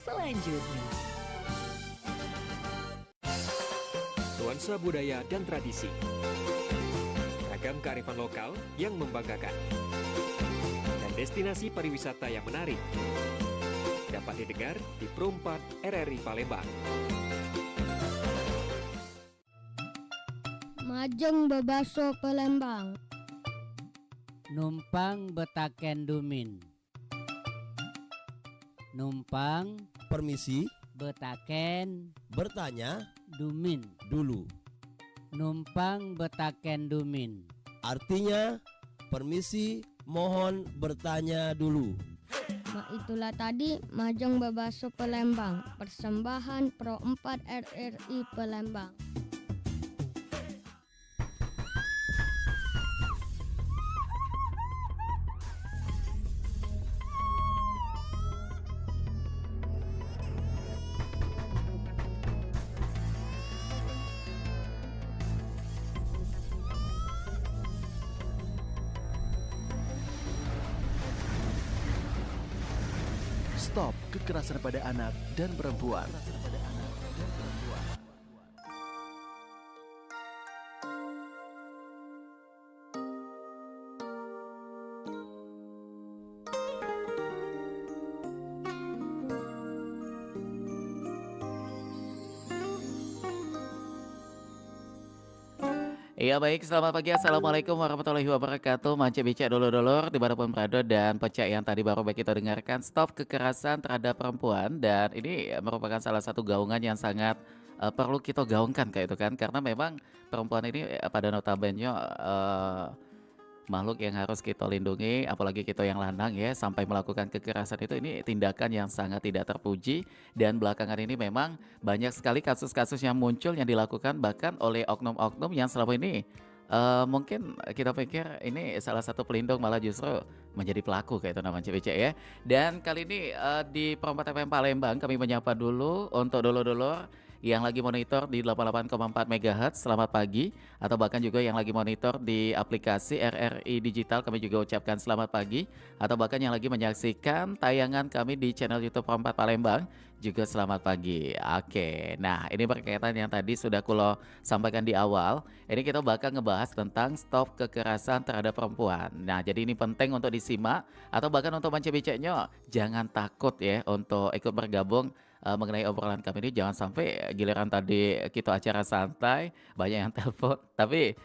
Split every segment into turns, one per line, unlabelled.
selanjutnya.
Nuansa budaya dan tradisi. Ragam kearifan lokal yang membanggakan. Dan destinasi pariwisata yang menarik. Dapat didengar di Pro 4 RRI Palembang.
Majeng bebaso Palembang.
Numpang betaken dumin. Numpang
Permisi,
betaken
bertanya
dumin.
dulu.
Numpang betaken dumin.
Artinya, permisi, mohon bertanya dulu.
Itulah tadi Majeng bebaso Palembang. Persembahan Pro 4 RRI Palembang.
Stop kekerasan pada anak dan perempuan.
Iya baik, selamat pagi, Assalamualaikum warahmatullahi wabarakatuh. Mance bicak dulur-dulur dimanapun berada, dan pecah yang tadi baru baik kita dengarkan, stop kekerasan terhadap perempuan. Dan ini merupakan salah satu gaungan yang sangat perlu kita gaungkan kayak itu kan. Karena memang perempuan ini pada notabene makhluk yang harus kita lindungi, apalagi kita yang lanang ya, sampai melakukan kekerasan itu ini tindakan yang sangat tidak terpuji. Dan belakangan ini memang banyak sekali kasus-kasus yang muncul yang dilakukan bahkan oleh oknum-oknum yang selama ini mungkin kita pikir ini salah satu pelindung, malah justru menjadi pelaku kayak itu namanya CBC ya. Dan kali ini di Perempat FM Palembang kami menyapa dulu untuk dulur-dulur yang lagi monitor di 88,4 MHz, selamat pagi. Atau bahkan juga yang lagi monitor di aplikasi RRI Digital, kami juga ucapkan selamat pagi. Atau bahkan yang lagi menyaksikan tayangan kami di channel YouTube Perempat Palembang, juga selamat pagi. Oke, nah ini berkaitan yang tadi sudah kulo sampaikan di awal. Ini kita bakal ngebahas tentang stop kekerasan terhadap perempuan. Nah jadi ini penting untuk disimak, atau bahkan untuk mencebiceknya jangan takut ya untuk ikut bergabung mengenai obrolan kami ini. Jangan sampai giliran tadi kita acara santai banyak yang telepon, tapi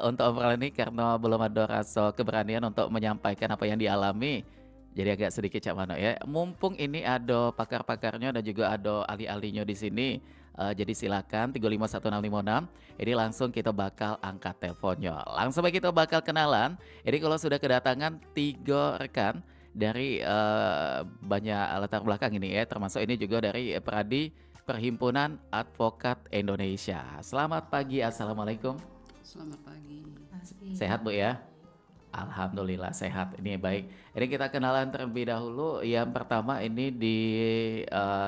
untuk obrolan ini karena belum ada rasa keberanian untuk menyampaikan apa yang dialami, jadi agak sedikit cak mano ya. Mumpung ini ada pakar-pakarnya dan juga ada ahli-ahlinya di sini, jadi silakan 351656. Ini langsung kita bakal angkat teleponnya. Langsung kita bakal kenalan. Ini kalau sudah kedatangan 3 rekan dari banyak latar belakang ini ya, termasuk ini juga dari Pradi Perhimpunan Advokat Indonesia. Selamat pagi, Assalamualaikum.
Selamat pagi.
Sehat Bu ya? Alhamdulillah sehat. Ini baik. Ini kita kenalan terlebih dahulu. Yang pertama ini di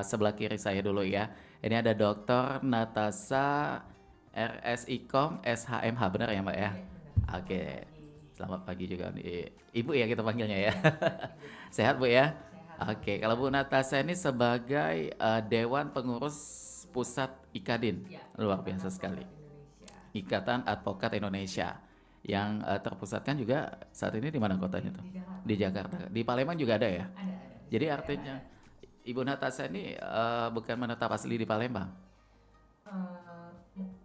sebelah kiri saya dulu ya. Ini ada Dr. Natasha RSIKOM SHMH, benar ya Mbak ya? Oke. Selamat pagi juga nih. Ibu ya kita panggilnya ya. Sehat Bu ya? Oke, kalau Bu Natasha ini sebagai Dewan Pengurus Pusat IKADIN. Luar biasa sekali. Ikatan Advokat Indonesia. Yang terpusatkan juga saat ini di mana kotanya tuh? Di Jakarta. Di Palembang juga ada ya? Ada. Jadi artinya Ibu Natasha ini bukan menetap asli di Palembang?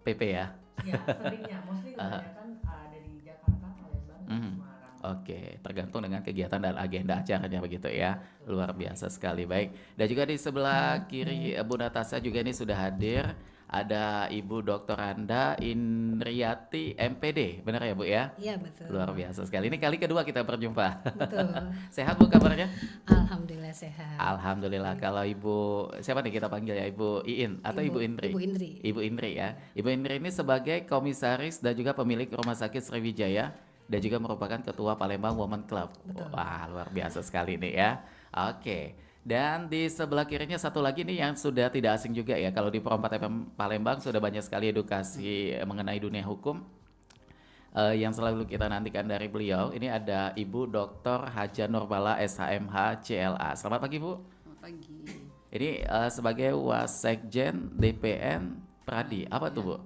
PP ya?
Ya, seringnya. Mostly kebanyakan ada di Jakarta, Palembang, Semarang.
Oke, tergantung dengan kegiatan dan agenda acaranya begitu ya. Luar biasa sekali, baik. Dan juga di sebelah kiri Bu Natasha juga ini sudah hadir. Ada Ibu Dr. Anda Indriati MPD, benar ya Bu ya?
Iya betul.
Luar biasa sekali. Ini kali kedua kita berjumpa.
Betul.
Sehat Bu kabarnya?
Alhamdulillah sehat.
Alhamdulillah. Kalau Ibu, siapa nih kita panggil ya? Ibu Iin atau Ibu Indri?
Ibu Indri.
Ibu Indri ya. Ibu Indri ini sebagai komisaris dan juga pemilik Rumah Sakit Sriwijaya dan juga merupakan ketua Palembang Women Club.
Betul.
Wah, luar biasa sekali nih ya. Oke. Dan di sebelah kirinya satu lagi nih yang sudah tidak asing juga ya. Kalau di Perempat FM Palembang sudah banyak sekali edukasi mengenai dunia hukum yang selalu kita nantikan dari beliau. Ini ada Ibu Dr. Haja Nurbala SHMH CLA. Selamat pagi Bu.
Selamat pagi.
Ini sebagai Wasekjen DPN Pradi, apa tuh Bu?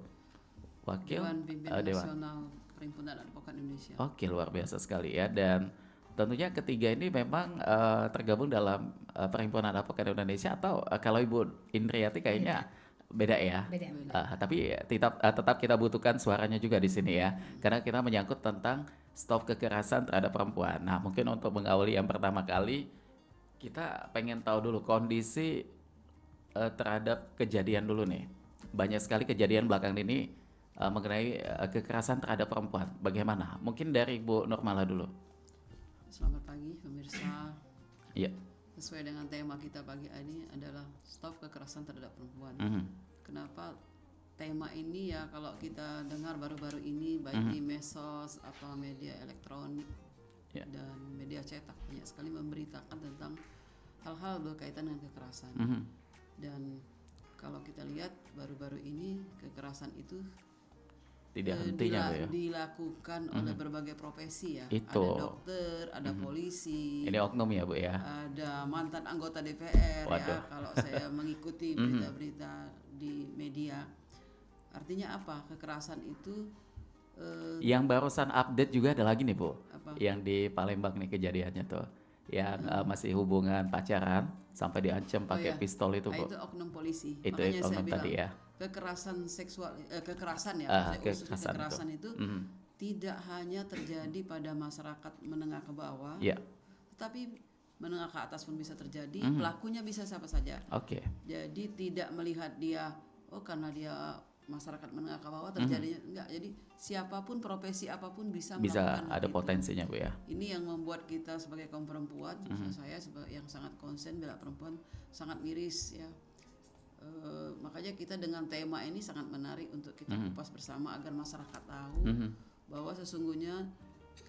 Wakil
Dewan Pimpinan
Dewan.
Nasional Perhimpunan Advokat Indonesia.
Oke, luar biasa sekali ya. Dan tentunya ketiga ini memang tergabung dalam Perhimpunan Advokat Indonesia, atau kalau Ibu Indriati kayaknya beda ya.
Beda.
Tapi tetap kita butuhkan suaranya juga di sini ya, karena kita menyangkut tentang stop kekerasan terhadap perempuan. Nah, mungkin untuk mengawali yang pertama kali, kita pengen tahu dulu kondisi terhadap kejadian dulu nih. Banyak sekali kejadian belakangan ini mengenai kekerasan terhadap perempuan. Bagaimana? Mungkin dari Bu Nurmala dulu.
Selamat pagi pemirsa.
Iya.
Sesuai dengan tema kita pagi ini adalah stop kekerasan terhadap perempuan. Kenapa tema ini ya, kalau kita dengar baru-baru ini baik di medsos atau media elektronik dan media cetak, banyak sekali memberitakan tentang hal-hal berkaitan dengan kekerasan. Dan kalau kita lihat baru-baru ini kekerasan itu
Tidak hentinya Bu ya.
dilakukan oleh berbagai profesi ya.
Itu.
Ada dokter, ada polisi,
Ini oknum ya Bu ya.
ada mantan anggota DPR
Waduh.
ya, kalau saya mengikuti berita-berita di media. Artinya apa? Kekerasan itu
Yang barusan update juga ada lagi nih Bu,
apa?
yang di Palembang nih kejadiannya tuh, yang masih hubungan pacaran sampai diancam pakai
iya.
pistol itu
Nah,
Bu.
itu oknum polisi.
Itu
Makanya saya
oknum
bilang
tadi ya.
kekerasan seksual, kekerasan ya, maksudnya khusus
Kekerasan itu.
kekerasan itu tidak hanya terjadi pada masyarakat menengah ke bawah,
Iya.
tetapi menengah ke atas pun bisa terjadi. Pelakunya bisa siapa saja.
Oke.
Jadi tidak melihat dia, oh karena dia masyarakat menengah ke bawah terjadinya, enggak. Jadi siapapun, profesi apapun bisa melakukan
Ada
itu.
potensinya Bu ya.
Ini yang membuat kita sebagai kaum perempuan, khususnya saya sebagai yang sangat konsen bela perempuan, sangat miris ya. Makanya kita dengan tema ini sangat menarik untuk kita kupas bersama agar masyarakat tahu bahwa sesungguhnya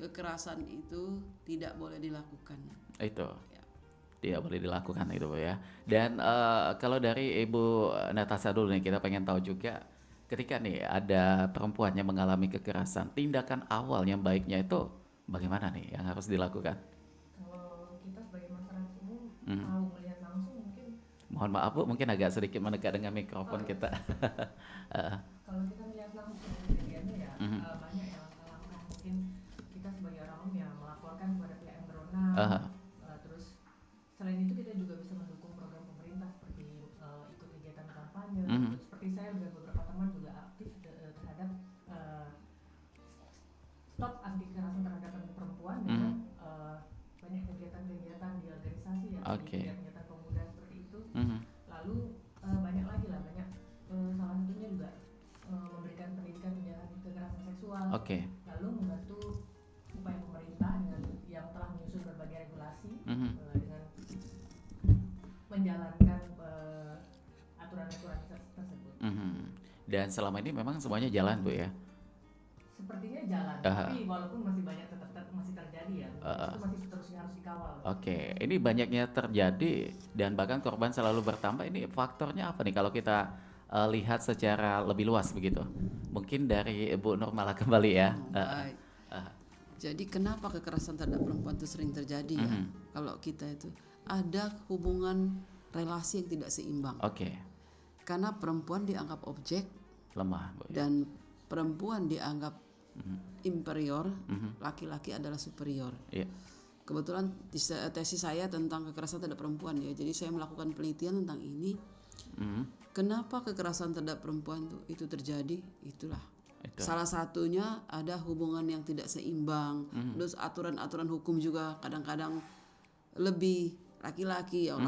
kekerasan itu tidak boleh dilakukan.
Itu.
Ya.
Tidak boleh dilakukan itu Bu ya. Dan kalau dari Ibu Natasha dulu nih, kita pengen tahu juga ketika nih ada perempuan yang mengalami kekerasan, tindakan awal yang baiknya itu bagaimana nih yang harus dilakukan?
Kalau kita sebagai masyarakat umum tahu melihat langsung mungkin,
Mohon maaf Bu, mungkin agak sedikit mendekat dengan mikrofon kita.
kalau kita melihat langsung kejadiannya ya banyak yang langkah-langkah. Mungkin kita sebagai orang umum ya melaporkan kepada pihak yang berwenang. Terus selain itu kita juga bisa mendukung program pemerintah seperti ikut kegiatan kampanye. Seperti saya dan beberapa teman juga aktif terhadap stop anti kekerasan terhadap perempuan dengan banyak kegiatan-kegiatan di organisasi ya,
Oke.
kegiatan pemuda seperti itu. Lalu banyak lagi lah, banyak salah satunya juga memberikan pendidikan penjagaan kekerasan seksual.
Oke.
Lalu membantu upaya pemerintah dengan yang telah menyusun berbagai regulasi dengan menjalankan aturan-aturan tersebut.
Dan selama ini memang semuanya jalan Bu ya.
Sepertinya jalan, tapi walaupun masih banyak masih terjadi ya, itu masih terus harus dikawal.
Oke, ini banyaknya terjadi dan bahkan korban selalu bertambah. Ini faktornya apa nih kalau kita lihat secara lebih luas begitu? Mungkin dari Ibu Nurmala kembali ya.
Baik. Jadi kenapa kekerasan terhadap perempuan itu sering terjadi ya? Kalau kita itu ada hubungan relasi yang tidak seimbang.
Oke,
Karena perempuan dianggap objek
lemah Bu.
dan perempuan dianggap inferior, laki-laki adalah superior.
Iya.
Kebetulan tesis saya tentang kekerasan terhadap perempuan ya. Jadi saya melakukan penelitian tentang ini. Kenapa kekerasan terhadap perempuan itu terjadi? Itulah.
Itu.
Salah satunya ada hubungan yang tidak seimbang. Terus aturan-aturan hukum juga kadang-kadang lebih laki-laki ya,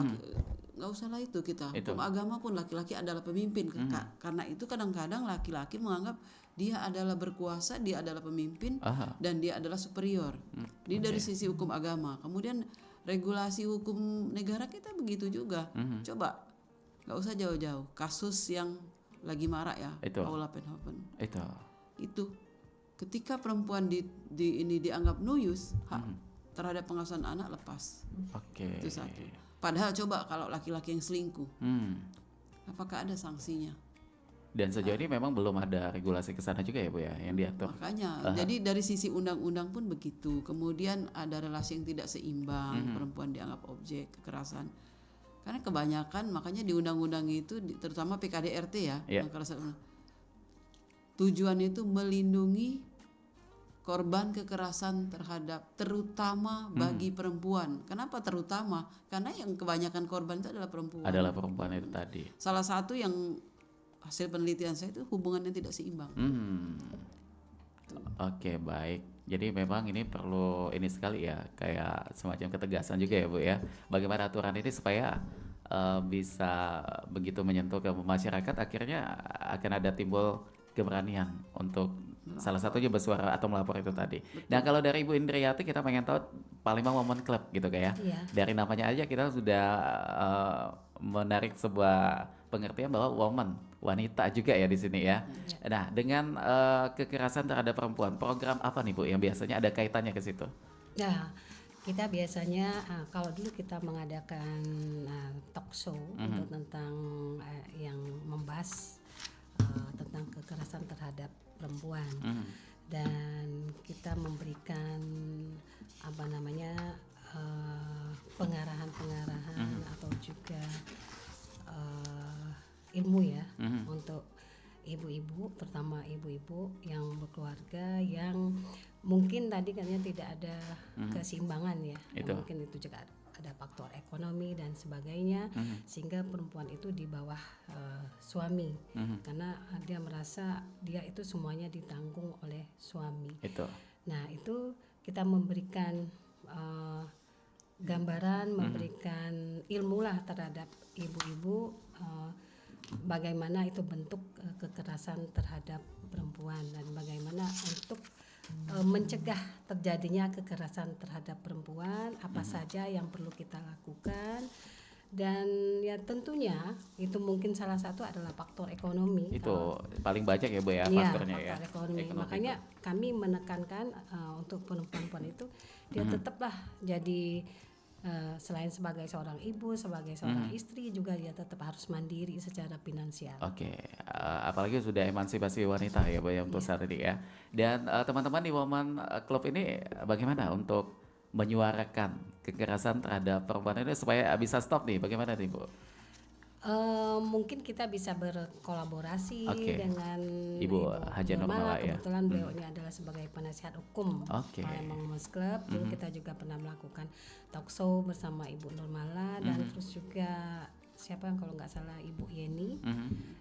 nggak usah lah itu kita.
Itu.
Hukum agama pun laki-laki adalah pemimpin. Karena itu kadang-kadang laki-laki menganggap dia adalah berkuasa, dia adalah pemimpin, dan dia adalah superior. Ini dari sisi hukum agama. Kemudian regulasi hukum negara kita begitu juga. Coba, nggak usah jauh-jauh. Kasus yang lagi marak ya,
Itu.
Paula Penhoven.
Itu.
Ketika perempuan ini dianggap nuyus, hak terhadap pengasuhan anak lepas.
Oke.
Itu satu. Padahal coba kalau laki-laki yang selingkuh, apakah ada sanksinya?
Dan sejauh ini memang belum ada regulasi ke sana juga ya Bu ya yang diatur.
Makanya, jadi dari sisi undang-undang pun begitu. Kemudian ada relasi yang tidak seimbang, perempuan dianggap objek kekerasan. Karena kebanyakan makanya di undang-undang itu terutama PKDRT ya,
Iya.
tujuannya itu melindungi korban kekerasan terutama bagi perempuan. Kenapa terutama? Karena yang kebanyakan korban itu adalah perempuan.
Adalah perempuan itu tadi.
Salah satu yang hasil penelitian saya itu hubungannya tidak seimbang.
Oke, baik. Jadi memang ini perlu ini sekali ya, kayak semacam ketegasan juga ya Bu ya. Bagaimana aturan ini supaya bisa begitu menyentuh ke masyarakat, akhirnya akan ada timbul keberanian untuk salah satunya bersuara atau melapor itu tadi. Nah kalau dari Ibu Indriati kita pengen tahu Palembang Women Club gitu kayak
Iya.
dari namanya aja kita sudah menarik sebuah pengertian bahwa woman, wanita juga ya di sini ya. Nah dengan kekerasan terhadap perempuan, program apa nih Bu yang biasanya ada kaitannya ke situ?
Nah, kita biasanya kalau dulu kita mengadakan talk show untuk tentang yang membahas tentang kekerasan terhadap perempuan, dan kita memberikan pengarahan atau juga ilmu ya untuk ibu-ibu, terutama ibu-ibu yang berkeluarga yang mungkin tadi katanya tidak ada keseimbangan ya.
Itu.
Mungkin itu juga ada faktor ekonomi dan sebagainya, sehingga perempuan itu di bawah suami, karena dia merasa dia itu semuanya ditanggung oleh suami.
Itu.
Nah itu kita memberikan gambaran, memberikan ilmu lah terhadap ibu-ibu, bagaimana itu bentuk kekerasan terhadap perempuan dan bagaimana untuk mencegah terjadinya kekerasan terhadap perempuan, apa saja yang perlu kita lakukan. Dan ya tentunya itu mungkin salah satu adalah faktor ekonomi.
Itu paling banyak ya Bu ya
Iya,
faktornya ya.
faktor ekonomi.
Ekonomi
Makanya
itu.
kami menekankan untuk perempuan itu dia tetaplah jadi selain sebagai seorang ibu, sebagai seorang istri juga dia tetap harus mandiri secara finansial.
Oke, apalagi sudah emansipasi wanita ya Bu ya untuk saat ini ya. Dan teman-teman di Women Club ini bagaimana untuk menyuarakan kekerasan terhadap perempuan ini supaya bisa stop nih? Bagaimana nih Bu?
Mungkin kita bisa berkolaborasi
Oke.
dengan
Ibu Haja Nurmala ya.
Kebetulan beliau ini adalah sebagai penasihat hukum
Oke.
Palembang Women's Club. Dulu kita juga pernah melakukan talk show bersama Ibu Nurmala dan terus juga siapa yang kalau nggak salah Ibu Yeni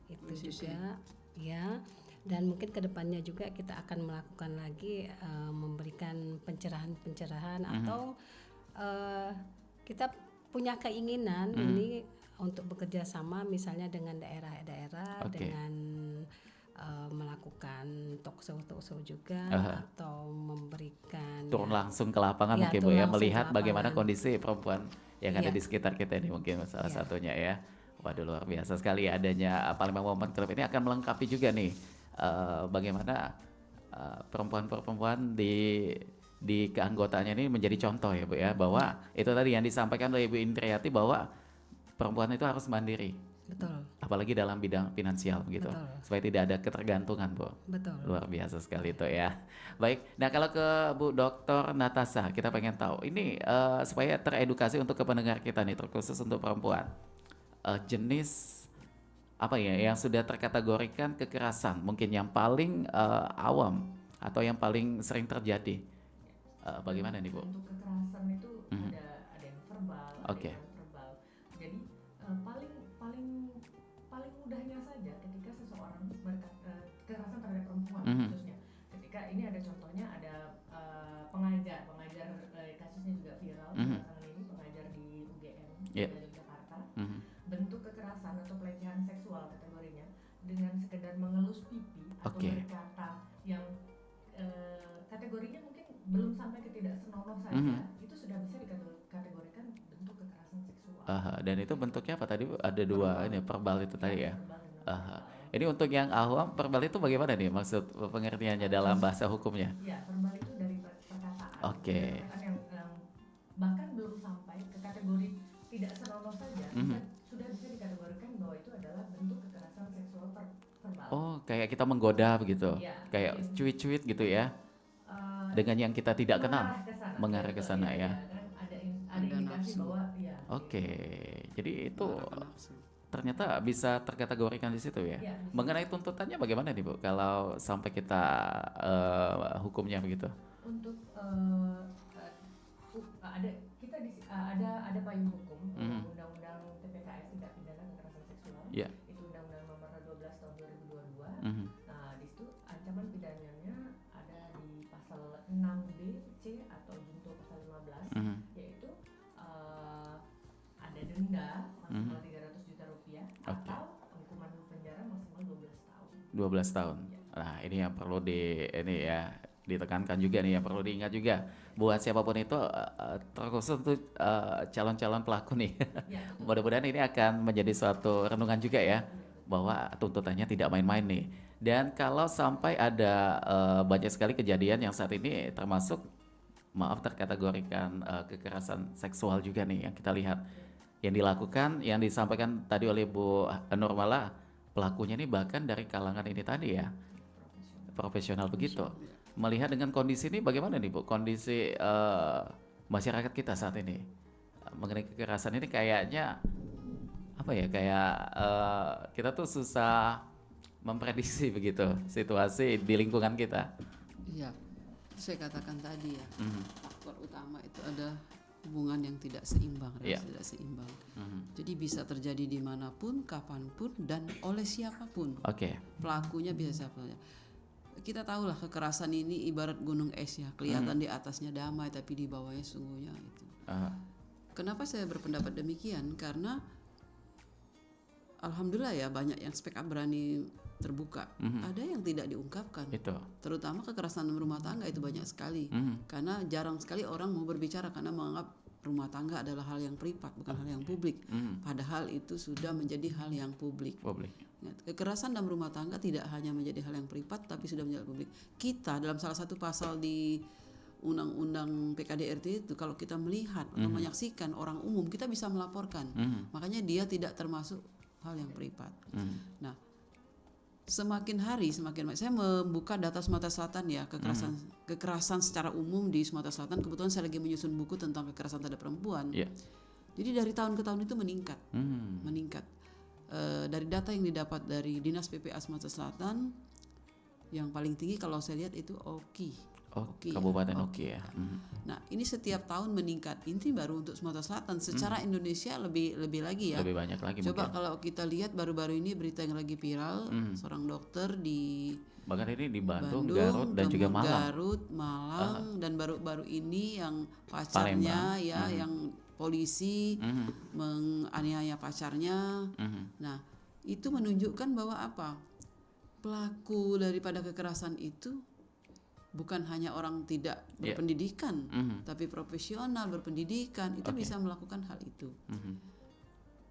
itu juga ya. Dan mungkin kedepannya juga kita akan melakukan lagi memberikan pencerahan-pencerahan atau kita punya keinginan ini untuk bekerja sama misalnya dengan daerah-daerah
Oke.
dengan melakukan talk show juga atau memberikan
Turun langsung ke lapangan
Ya,
mungkin Bu
turun
ya,
langsung ke
melihat bagaimana
lapangan.
kondisi perempuan yang ada
Iya.
di sekitar kita ini mungkin salah
Iya.
satunya ya. Waduh luar biasa sekali adanya Palembang Women Club ini akan melengkapi juga nih bagaimana perempuan-perempuan di keanggotaannya ini menjadi contoh ya Bu ya, bahwa itu tadi yang disampaikan oleh Ibu Indriati bahwa perempuan itu harus mandiri,
betul
apalagi dalam bidang finansial gitu,
Betul.
supaya tidak ada ketergantungan Bu.
betul
Luar biasa sekali itu ya. Baik, nah kalau ke Bu Dr. Natasha, kita pengen tahu ini supaya teredukasi untuk ke pendengar kita nih, terkhusus untuk perempuan, jenis apa ya yang sudah terkategorikan kekerasan, mungkin yang paling awam atau yang paling sering terjadi, bagaimana nih Bu?
Untuk kekerasan itu ada yang verbal,
Oke.
ada yang verbal. Jadi paling mudahnya saja ketika seseorang kekerasan terhadap perempuan khususnya. Ketika ini ada contohnya ada pengajar kasusnya juga viral belakangan ini, pengajar di UGM
Yeah.
di Jakarta. Bentuk kekerasan atau pelecehan seksual kategorinya dengan sekedar mengelus pipi atau
Oke.
berkata yang kategorinya mungkin belum sampai ke tidak senonoh saja, itu sudah bisa dikategorikan bentuk kekerasan seksual.
Dan itu bentuknya apa tadi Bu? Ada dua ini verbal itu tadi ya. Ini untuk yang awam, verbal itu bagaimana nih maksud pengertiannya dalam bahasa hukumnya?
Ya, verbal itu dari perkataan.
Oke.
Dari perkataan yang bahkan belum sampai ke kategori tidak senonoh saja, sudah bisa dikategorikan bahwa itu adalah bentuk kekerasan seksual verbal.
Oh, kayak kita menggoda begitu,
Iya,
kayak
mungkin.
cuit-cuit gitu ya, dengan yang kita tidak kenal, mengarah ke sana ya.
Kan ada
Ada
indikasi
nafsu.
bahwa ya.
Oke, Jadi itu
Mengharapkan nafsu.
ternyata bisa terkategorikan di situ ya.
Ya,
Mengenai tuntutannya bagaimana nih Bu? Kalau sampai kita hukumnya begitu?
untuk ada kita ada payung hukum undang-undang TPKS tindak pidana kekerasan seksual.
Ya.
Itu undang-undang nomor 12 tahun 2022.
Mhm.
Nah, di situ ancaman pidananya ada di pasal 6B C atau junto pasal 15
Mhm.
yaitu ada denda maksimal 300 juta rupiah
Oke.
atau hukuman penjara maksimal 12 tahun.
12 tahun. Nah, ini yang perlu ditekankan juga nih, yang perlu diingat juga buat siapapun itu, terkhusus untuk calon-calon pelaku nih.
Ya,
Mudah-mudahan ini akan menjadi suatu renungan juga ya, bahwa tuntutannya tidak main-main nih. Dan kalau sampai ada banyak sekali kejadian yang saat ini termasuk maaf terkategorikan kekerasan seksual juga nih yang kita lihat yang dilakukan, yang disampaikan tadi oleh Bu Nurmala, pelakunya ini bahkan dari kalangan ini tadi ya, profesional begitu. Melihat dengan kondisi ini bagaimana nih Bu, kondisi masyarakat kita saat ini mengenai kekerasan ini kayaknya apa ya, kayak kita tuh susah memprediksi begitu situasi di lingkungan kita.
Iya, saya katakan tadi ya,
Mhm.
faktor utama itu ada hubungan yang tidak seimbang,
Iya.
relasi tidak seimbang.
Mhm.
Jadi bisa terjadi dimanapun, kapanpun, dan oleh siapapun.
Oke.
Pelakunya bisa siapa saja. Kita tahulah kekerasan ini ibarat gunung es ya, kelihatan di atasnya damai tapi di bawahnya sungguhnya itu. Kenapa saya berpendapat demikian? Karena alhamdulillah ya banyak yang speak up berani terbuka. Ada yang tidak diungkapkan.
Itu.
Terutama kekerasan dalam rumah tangga itu banyak sekali. Karena jarang sekali orang mau berbicara karena menganggap rumah tangga adalah hal yang privat, bukan hal yang publik. Padahal itu sudah menjadi hal yang publik. Kekerasan dalam rumah tangga tidak hanya menjadi hal yang privat tapi sudah menjadi publik. Kita dalam salah satu pasal di Undang-Undang PKDRT itu kalau kita melihat atau menyaksikan orang umum kita bisa melaporkan. Makanya dia tidak termasuk hal yang privat. Nah, semakin hari semakin saya membuka data Sumatera Selatan ya, kekerasan secara umum di Sumatera Selatan. Kebetulan saya lagi menyusun buku tentang kekerasan terhadap perempuan. Jadi dari tahun ke tahun itu meningkat. Dari data yang didapat dari Dinas PPA Sumatera Selatan, yang paling tinggi kalau saya lihat itu Oki.
Kabupaten Oki ya.
Nah, ini setiap tahun meningkat. Ini baru untuk Sumatera Selatan. Secara Indonesia lebih lagi ya.
Lebih banyak lagi
Coba
mungkin.
kalau kita lihat baru-baru ini berita yang lagi viral, seorang dokter di
Bahkan ini di Bandung, Garut dan juga Malang.
Garut, Malang, dan baru-baru ini yang pacarnya ya, yang polisi menganiaya pacarnya. Nah, itu menunjukkan bahwa apa? Pelaku daripada kekerasan itu bukan hanya orang tidak berpendidikan, tapi profesional berpendidikan itu bisa melakukan hal itu.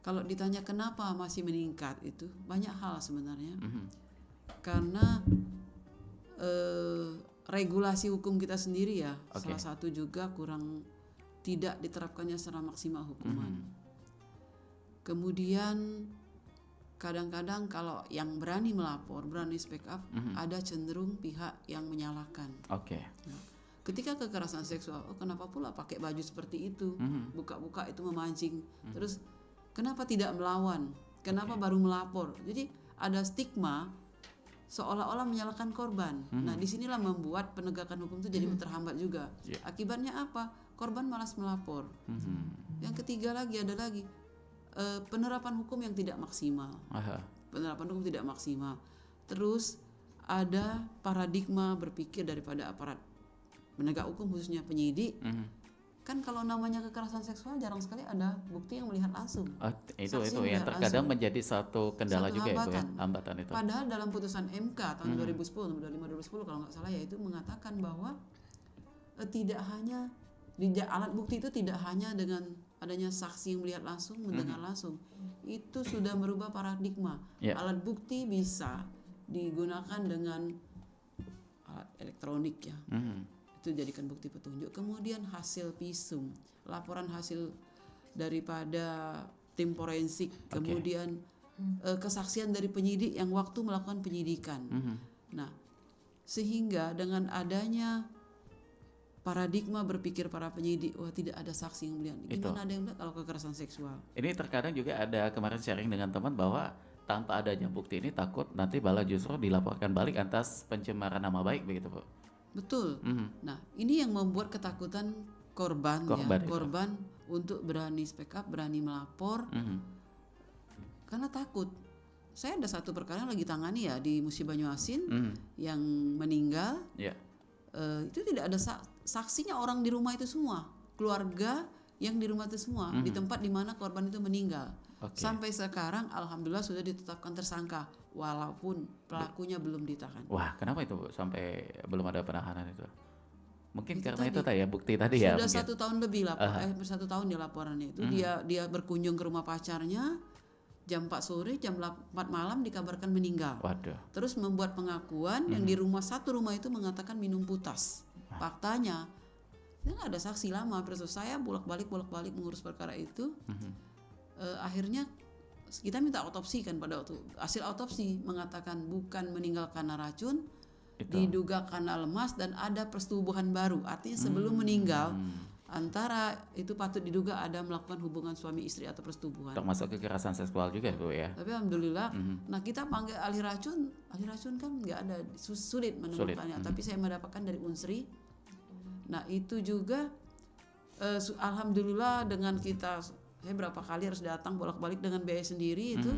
Kalau ditanya kenapa masih meningkat, itu banyak hal sebenarnya. Karena regulasi hukum kita sendiri ya, salah satu juga kurang tidak diterapkannya secara maksimal hukuman. Kemudian kadang-kadang kalau yang berani melapor, berani speak up, ada cenderung pihak yang menyalahkan. Nah, ketika kekerasan seksual, kenapa pula pakai baju seperti itu, buka-buka itu memancing, terus kenapa tidak melawan, kenapa baru melapor? Jadi ada stigma seolah-olah menyalahkan korban. Nah, disinilah membuat penegakan hukum itu jadi terhambat juga. Akibatnya apa? Korban malas melapor. Yang ketiga lagi ada lagi penerapan hukum yang tidak maksimal. Penerapan hukum tidak maksimal. Terus ada paradigma berpikir daripada aparat penegak hukum khususnya penyidik. Kan kalau namanya kekerasan seksual jarang sekali ada bukti yang melihat langsung.
Itu yang terkadang menjadi satu kendala juga itu ya, hambatan itu.
Padahal dalam putusan MK tahun 2010, nomor 25/2010 kalau nggak salah ya, itu mengatakan bahwa tidak hanya alat bukti itu tidak hanya dengan adanya saksi yang melihat langsung, mendengar langsung. Itu sudah merubah paradigma. Alat bukti bisa digunakan dengan alat elektronik ya. Itu jadikan bukti petunjuk. Kemudian hasil visum, laporan hasil daripada tim forensik, kemudian kesaksian dari penyidik yang waktu melakukan penyidikan. Nah, sehingga dengan adanya paradigma berpikir para penyidik, wah tidak ada saksi yang melihat.
Itu.
Gimana ada yang melihat kalau kekerasan seksual?
Ini terkadang juga ada kemarin sharing dengan teman bahwa tanpa adanya bukti ini takut nanti malah justru dilaporkan balik atas pencemaran nama baik begitu Bu.
Betul. Nah, ini yang membuat ketakutan korban
Korban itu.
korban untuk berani speak up, berani melapor, karena takut. Saya ada satu perkara yang lagi tangani ya di Musi Banyuasin yang meninggal.
Ya.
Itu tidak ada saksinya, orang di rumah itu semua, keluarga yang di rumah itu semua, di tempat di mana korban itu meninggal.
Oke.
Sampai sekarang alhamdulillah sudah ditetapkan tersangka walaupun pelakunya belum ditahan.
Wah, kenapa itu Bu sampai belum ada penahanan itu? Mungkin
Itu
karena
tadi.
itu tadi ya bukti tadi ya.
Sudah
Mungkin.
1 tahun lebih lah, 1 tahun dia laporannya itu. Dia berkunjung ke rumah pacarnya jam 4 sore, jam 4 malam dikabarkan meninggal.
Waduh.
Terus membuat pengakuan yang di rumah, satu rumah itu mengatakan minum putas. Faktanya itu nggak ada saksi lama. Terus saya bolak-balik mengurus perkara itu. Akhirnya kita minta otopsi kan, pada waktu hasil otopsi mengatakan bukan meninggal karena racun,
Itu.
diduga karena lemas dan ada persetubuhan baru. Artinya sebelum meninggal antara itu patut diduga ada melakukan hubungan suami istri atau persetubuhan.
Termasuk kekerasan seksual juga Bu ya.
Tapi alhamdulillah, nah kita panggil ahli racun kan nggak ada, sulit menemukannya. Tapi saya mendapatkan dari Unsri. Nah itu juga alhamdulillah dengan kita, saya berapa kali harus datang bolak-balik dengan biaya sendiri itu.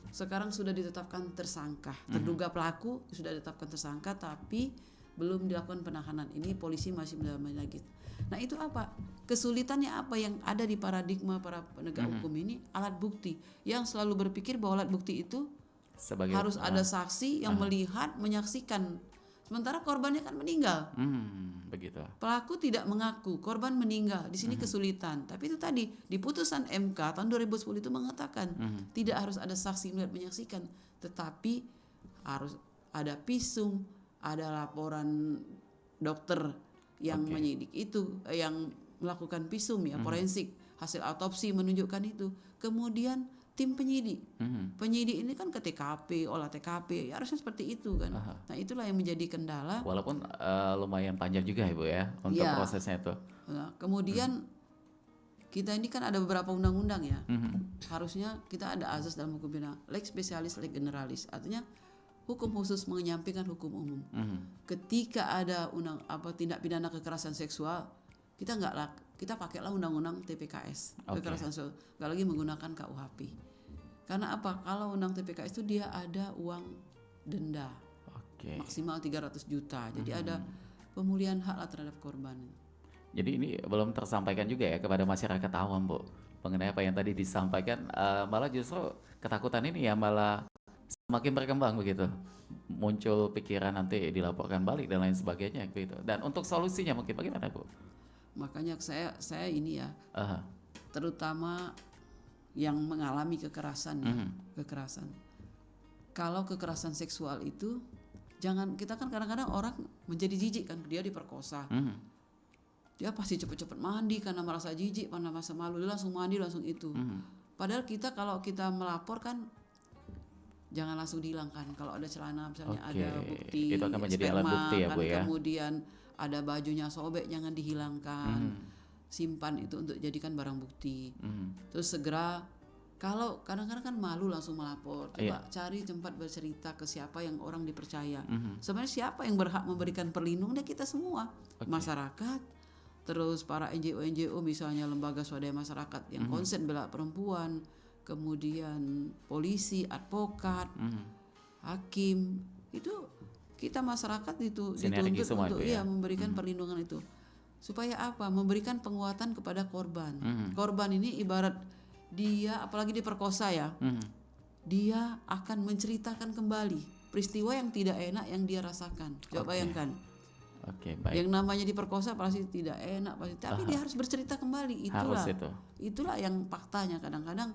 Sekarang sudah ditetapkan tersangka, terduga pelaku sudah ditetapkan tersangka, tapi belum dilakukan penahanan. Ini polisi masih mendalami lagi. Nah itu apa? Kesulitannya apa yang ada di paradigma para penegak hukum ini? Alat bukti yang selalu berpikir bahwa alat bukti itu
Sebagai
harus ada saksi yang melihat, menyaksikan. Sementara korbannya kan meninggal.
Begitu.
Pelaku tidak mengaku, korban meninggal. Di sini kesulitan. Tapi itu tadi di putusan MK tahun 2010 itu mengatakan tidak harus ada saksi melihat, menyaksikan, tetapi harus ada visum, ada laporan dokter yang menyidik itu, yang melakukan visum ya, forensik, hasil autopsi menunjukkan itu. Kemudian tim penyidik, penyidik ini kan ke TKP, olah TKP, ya harusnya seperti itu kan. Nah itulah yang menjadi kendala.
Walaupun lumayan panjang juga ya Bu ya untuk
Ya.
prosesnya itu.
Nah, kemudian kita ini kan ada beberapa undang-undang ya. Harusnya kita ada azas dalam hukum pidana, lex specialis, lex generalis. Artinya hukum khusus menyampingkan hukum umum. Ketika ada tindak pidana kekerasan seksual, kita pakailah undang-undang TPKS, kekerasan seksual, nggak lagi menggunakan KUHP. Karena apa? Kalau undang TPKS itu dia ada uang denda maksimal 300 juta. Jadi ada pemulihan hak lah terhadap korban.
Jadi ini belum tersampaikan juga ya kepada masyarakat awam Bu mengenai apa yang tadi disampaikan, malah justru ketakutan ini ya malah semakin berkembang begitu, muncul pikiran nanti dilaporkan balik dan lain sebagainya gitu. Dan untuk solusinya mungkin bagaimana Bu?
Makanya saya ini ya, terutama yang mengalami kekerasan ya, kekerasan. Kalau kekerasan seksual itu jangan, kita kan kadang-kadang orang menjadi jijik kan, dia diperkosa. Dia pasti cepat-cepat mandi karena merasa jijik, karena merasa malu, dia langsung mandi langsung itu. Padahal kita kalau kita melapor kan jangan langsung dihilangkan. Kalau ada celana misalnya ada bukti
itu akan menjadi alat bukti ya Bu ya.
Kemudian ada bajunya sobek, jangan dihilangkan. Simpan itu untuk jadikan barang bukti. Terus segera, kalau kadang-kadang kan malu langsung melapor, coba cari tempat bercerita ke siapa yang orang dipercaya. Sebenarnya siapa yang berhak memberikan perlindungan? Kita semua, masyarakat, terus para NGO misalnya lembaga swadaya masyarakat yang konsen bela perempuan, kemudian polisi, advokat, hakim, itu kita masyarakat itu dituntut
semua
untuk
itu ya?
memberikan perlindungan itu. Supaya apa? Memberikan penguatan kepada korban. Korban ini ibarat dia apalagi diperkosa ya, dia akan menceritakan kembali peristiwa yang tidak enak yang dia rasakan. Coba bayangkan.
Baik.
Yang namanya diperkosa pasti tidak enak pasti, tapi dia harus bercerita kembali. Itulah yang faktanya kadang-kadang,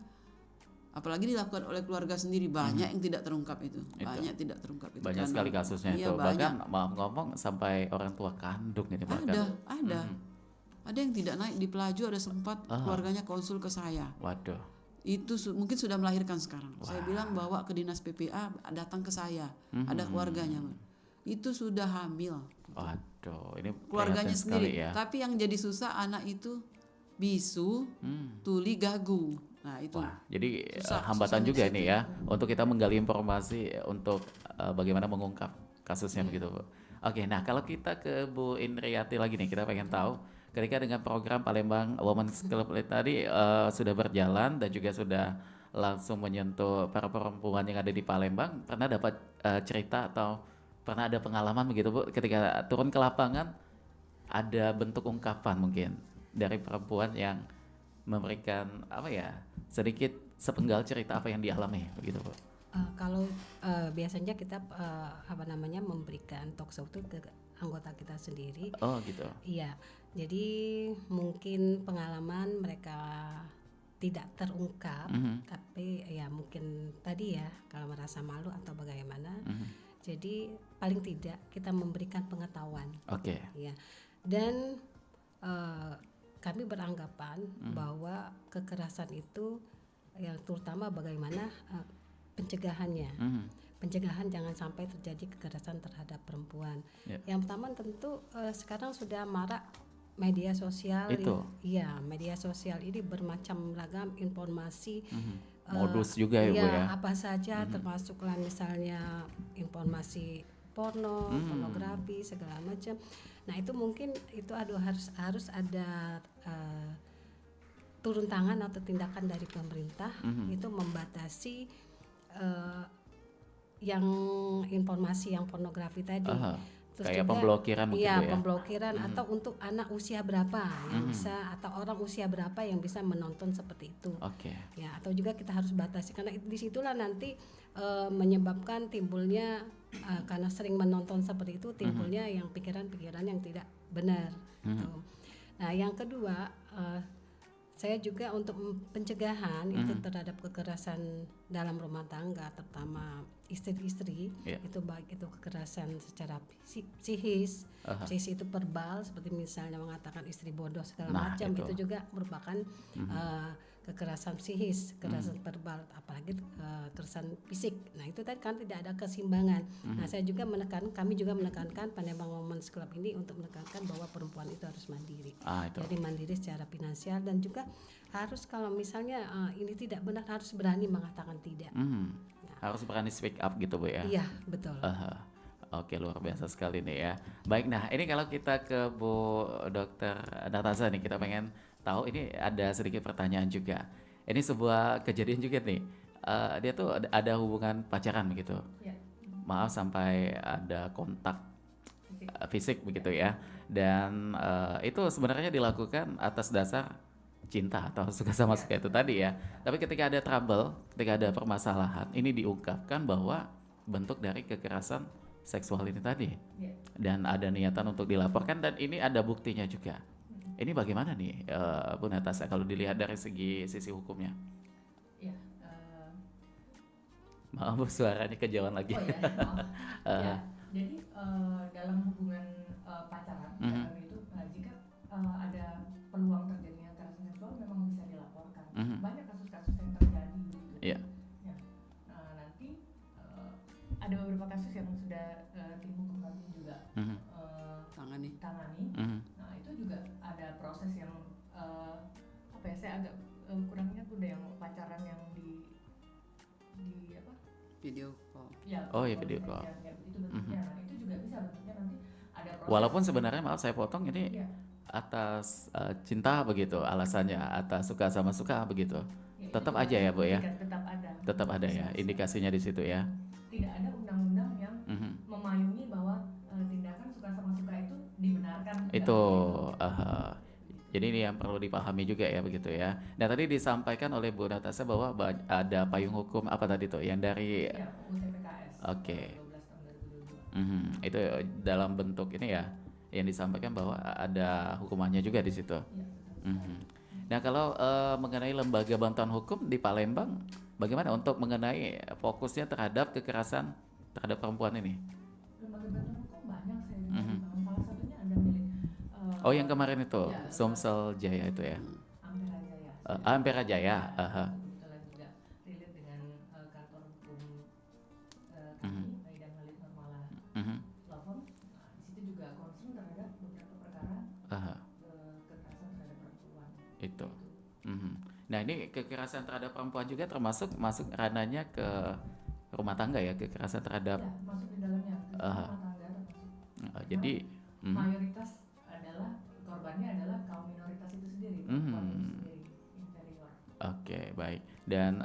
apalagi dilakukan oleh keluarga sendiri, banyak yang tidak terungkap itu. Banyak tidak terungkap itu.
Banyak sekali kasusnya itu. Bahkan maaf ngomong sampai orang tua kandung ini bahkan. Ada yang tidak naik di pelaju, ada sempat keluarganya konsul ke saya. Waduh.
Itu mungkin sudah melahirkan sekarang. Saya bilang bawa ke dinas PPA, datang ke saya. Ada keluarganya. Itu sudah hamil.
Waduh, ini
keluarganya
prihatin
sendiri.
sekali ya.
Tapi yang jadi susah anak itu bisu, tuli, gagu. Nah itu.
Wah, jadi
susahnya
hambatan juga
di
ini
situ.
ya untuk kita menggali informasi untuk bagaimana mengungkap kasusnya begitu Bu. Oke, nah kalau kita ke Bu Indriati lagi nih, kita pengen tahu ketika dengan program Palembang Women's Club tadi sudah berjalan dan juga sudah langsung menyentuh para perempuan yang ada di Palembang, pernah dapat cerita atau pernah ada pengalaman begitu Bu ketika turun ke lapangan ada bentuk ungkapan mungkin dari perempuan yang memberikan apa ya sedikit sepenggal cerita apa yang dialami begitu Bu.
Kalau biasanya kita memberikan talk show itu ke anggota kita sendiri.
Oh gitu.
Iya, jadi mungkin pengalaman mereka tidak terungkap, tapi ya mungkin tadi ya kalau merasa malu atau bagaimana. Jadi paling tidak kita memberikan pengetahuan.
Oke.
Ya, dan kami beranggapan bahwa kekerasan itu yang terutama bagaimana pencegahannya. Pencegahan jangan sampai terjadi kekerasan terhadap perempuan. Yang pertama tentu sekarang sudah marak media sosial.
Itu.
Iya, media sosial ini bermacam ragam informasi.
Modus juga ya Bu ya.
Apa saja termasuklah misalnya informasi porno, pornografi segala macam. Nah itu mungkin itu harus ada turun tangan atau tindakan dari pemerintah itu membatasi yang informasi yang pornografi tadi. Terus
kayak
juga,
pemblokiran begitu ya.
Pemblokiran atau untuk anak usia berapa yang bisa atau orang usia berapa yang bisa menonton seperti itu.
Oke.
Ya, atau juga kita harus batasi karena disitulah nanti menyebabkan timbulnya karena sering menonton seperti itu timbulnya yang pikiran-pikiran yang tidak benar. Gitu. Nah, yang kedua saya juga untuk pencegahan itu terhadap kekerasan dalam rumah tangga, terutama istri-istri, itu baik itu kekerasan secara psikis, psikis itu verbal seperti misalnya mengatakan istri bodoh segala macam, itu juga merupakan kekerasan psikis, kekerasan verbal, apalagi kekerasan fisik. Nah itu tadi kan tidak ada keseimbangan. Nah kami juga menekankan Palembang Women's Club ini untuk menekankan bahwa perempuan itu harus mandiri. Jadi mandiri secara finansial dan juga harus kalau misalnya ini tidak benar harus berani mengatakan tidak.
Harus berani speak up gitu Bu ya.
Iya betul.
Oke, luar biasa sekali nih ya. Baik, nah ini kalau kita ke Bu Dokter Natasha nih, kita pengen tahu ini ada sedikit pertanyaan juga. Ini sebuah kejadian juga nih. Dia tuh ada hubungan pacaran begitu. Maaf sampai ada kontak fisik begitu ya. Dan itu sebenarnya dilakukan atas dasar cinta atau suka sama suka itu tadi ya. Tapi ketika ada trouble, ketika ada permasalahan, ini diungkapkan bahwa bentuk dari kekerasan seksual ini tadi. Dan ada niatan untuk dilaporkan dan ini ada buktinya juga. Ini bagaimana nih Bu Natasha kalau dilihat dari sisi hukumnya?
Ya,
Maaf Bu, suaranya kejauhan lagi.
Jadi dalam hubungan pacaran itu jika ada peluang terjadinya kekerasan seksual memang bisa dilaporkan. Banyak kasus-kasus yang terjadi gitu. Nanti ada beberapa kasus yang sudah tim hukum kami juga tangani. Nah itu juga ada proses yang saya agak kurangnya tuh yang pacaran yang di apa?
Video call.
Video call.
Itu bentuknya. Nah, itu juga bisa bentuknya nanti ada proses.
Walaupun sebenarnya maaf saya potong ini atas cinta begitu alasannya, atas suka sama suka begitu. Tetap aja ya Bu ya. Tetap ada ya indikasinya di situ ya.
Tidak ada undang-undang yang memayungi bahwa tindakan suka sama suka itu dibenarkan.
Itu jadi ini yang perlu dipahami juga ya begitu ya. Nah tadi disampaikan oleh Bu Natasha bahwa ada payung hukum apa tadi tuh yang dari
UTPKS.
Oke. Itu dalam bentuk ini ya yang disampaikan bahwa ada hukumannya juga di situ. Nah kalau mengenai lembaga bantuan hukum di Palembang, bagaimana untuk mengenai fokusnya terhadap kekerasan terhadap perempuan ini?
Lembaga bantuan hukum banyak saya dengar. Salah satunya ada milik
yang kemarin itu Sumsel Jaya itu ya.
Ampera Jaya.
Ampera Jaya.
Kebetulan juga relate dengan kantor hukum kami, Maida Khalid Nurmala Law Firm. Nah, di situ juga concern terhadap
Nah ini kekerasan terhadap perempuan juga termasuk masuk ranahnya ke rumah tangga ya, kekerasan terhadap.
Ya, masuk di dalamnya
Ah.
rumah tangga termasuk.
Jadi
Mayoritas adalah korbannya adalah kaum minoritas itu sendiri, perempuan itu sendiri, inferior.
Oke, baik. Dan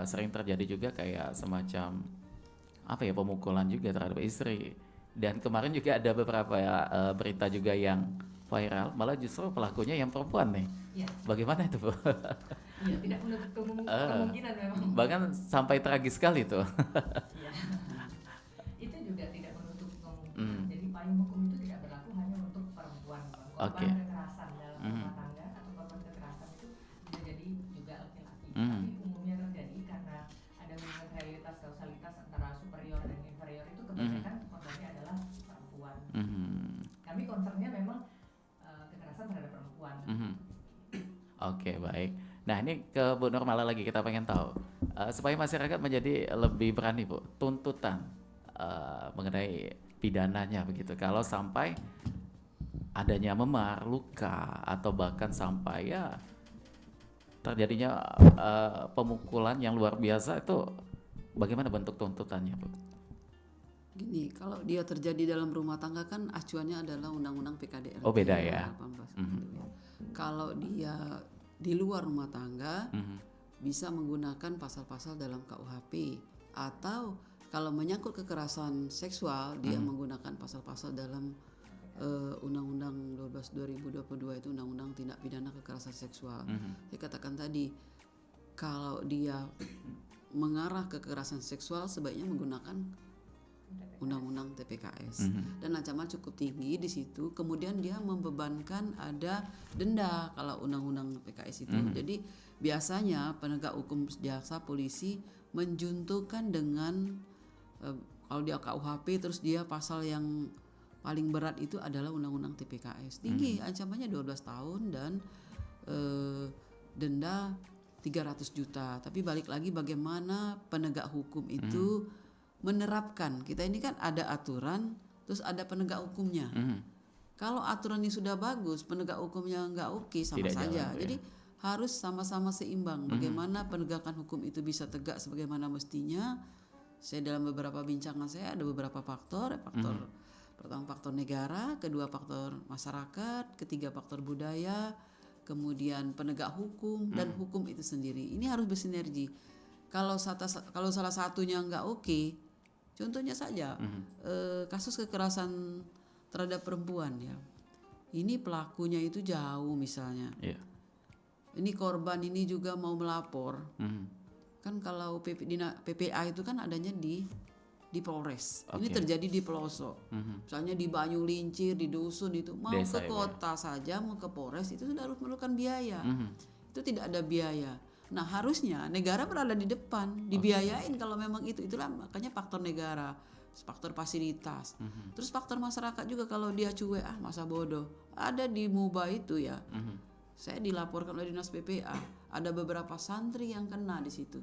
sering terjadi juga kayak semacam apa ya, pemukulan juga terhadap istri. Dan kemarin juga ada beberapa berita juga yang viral, malah justru pelakunya yang perempuan nih.
Iya.
Bagaimana itu, Bu?
Iya, tidak menutup kemungkinan memang.
Bahkan sampai tragis sekali tuh.
Iya. Itu juga tidak menutup kemungkinan. Jadi payung hukum itu tidak berlaku hanya untuk perempuan.
Oke.
Korban kekerasan dalam rumah tangga atau korban kekerasan itu bisa jadi juga laki-laki. Tapi umumnya terjadi karena ada hubungan realitas kausalitas antara superior dan inferior itu kebanyakan korbannya adalah perempuan. Kami concernnya memang kekerasan terhadap perempuan.
Oke, baik. Nah ini ke Bu Nurmala lagi, kita pengen tahu supaya masyarakat menjadi lebih berani, Bu, tuntutan mengenai pidananya begitu. Kalau sampai adanya memar, luka, atau bahkan sampai ya terjadinya pemukulan yang luar biasa, itu bagaimana bentuk tuntutannya, Bu?
Gini, kalau dia terjadi dalam rumah tangga kan acuannya adalah Undang-Undang PKDRT.
Oh, beda ya.
18 gitu ya. Kalau dia di luar rumah tangga bisa menggunakan pasal-pasal dalam KUHP, atau kalau menyangkut kekerasan seksual dia menggunakan pasal-pasal dalam Undang-Undang 12 2022 itu Undang-Undang Tindak Pidana Kekerasan Seksual. Saya katakan tadi, kalau dia mengarah ke kekerasan seksual sebaiknya menggunakan Undang-Undang TPKS dan ancaman cukup tinggi di situ. Kemudian dia membebankan ada denda kalau Undang-Undang PKS itu. Jadi biasanya penegak hukum, jaksa, polisi menjuntukan dengan kalau dia KUHP terus dia pasal yang paling berat itu adalah Undang-Undang TPKS. Tinggi, ancamannya 12 tahun dan denda 300 juta. Tapi balik lagi bagaimana penegak hukum itu menerapkan. Kita ini kan ada aturan, terus ada penegak hukumnya. Kalau aturan ini sudah bagus, penegak hukumnya nggak oke, sama
Tidak
saja.
jalan,
Jadi harus sama-sama seimbang. Bagaimana penegakan hukum itu bisa tegak sebagaimana mestinya. Saya dalam beberapa bincangan saya ada beberapa faktor. Pertama faktor negara, kedua faktor masyarakat, ketiga faktor budaya, kemudian penegak hukum dan hukum itu sendiri. Ini harus bersinergi. Kalau salah satunya nggak oke, contohnya saja kasus kekerasan terhadap perempuan ya. Ini pelakunya itu jauh misalnya. Ini korban ini juga mau melapor. Kan kalau PPA itu kan adanya di Polres. Ini terjadi di pelosok. Misalnya di Banyulincir, di dusun itu mau
Desa
ke kota saja, mau ke Polres itu sudah harus memerlukan biaya. Itu tidak ada biaya. Nah harusnya negara berada di depan, dibiayain kalau memang itu. Itulah makanya faktor negara, faktor fasilitas. Terus faktor masyarakat juga, kalau dia cuek, masa bodoh. Ada di MUBA itu ya. Saya dilaporkan oleh Dinas PPA, ada beberapa santri yang kena di situ,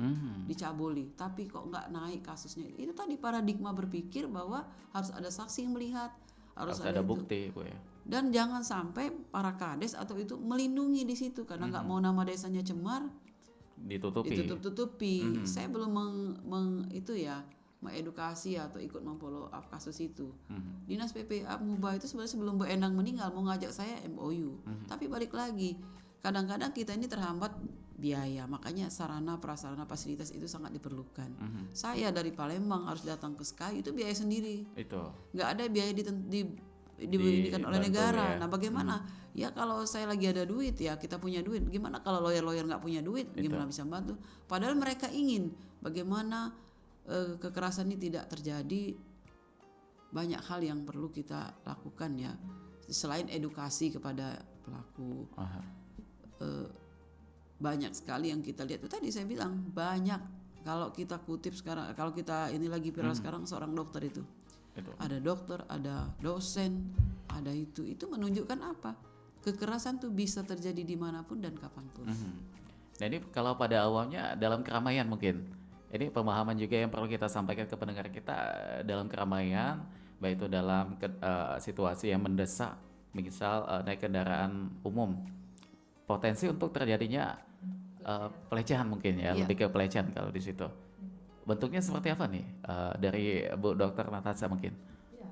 dicabuli. Tapi kok nggak naik kasusnya? Itu tadi paradigma berpikir bahwa harus ada saksi yang melihat, harus ada
bukti, Bu ya.
Dan jangan sampai para kades atau itu melindungi di situ karena nggak mau nama desanya cemar, ditutup-tutupi. Saya belum mengedukasi atau ikut memfollow up kasus itu. Dinas PPA MUBA itu sebenarnya sebelum Bu Endang meninggal mau ngajak saya MOU. Tapi balik lagi, kadang-kadang kita ini terhambat biaya, makanya sarana prasarana fasilitas itu sangat diperlukan. Saya dari Palembang harus datang ke SKY itu biaya sendiri.
Itu.
Nggak ada biaya diberikan oleh negara.
Ya.
Nah bagaimana? Ya kalau saya lagi ada duit ya kita punya duit. Gimana kalau lawyer-lawyer nggak punya duit? Gimana bisa bantu? Padahal mereka ingin bagaimana kekerasan ini tidak terjadi. Banyak hal yang perlu kita lakukan ya. Selain edukasi kepada pelaku, banyak sekali yang kita lihat. Itu tadi saya bilang banyak. Kalau kita kutip sekarang, kalau kita ini lagi viral sekarang seorang dokter itu. Ada dokter, ada dosen, ada itu menunjukkan apa? Kekerasan tuh bisa terjadi dimanapun dan kapanpun.
Nah ini kalau pada awalnya dalam keramaian mungkin, ini pemahaman juga yang perlu kita sampaikan ke pendengar kita dalam keramaian, baik itu dalam situasi yang mendesak, misal naik kendaraan umum, potensi untuk terjadinya pelecehan mungkin ya,
Iya.
lebih ke pelecehan kalau di situ. Bentuknya seperti apa nih dari Bu Dokter Natasha mungkin?
Ya,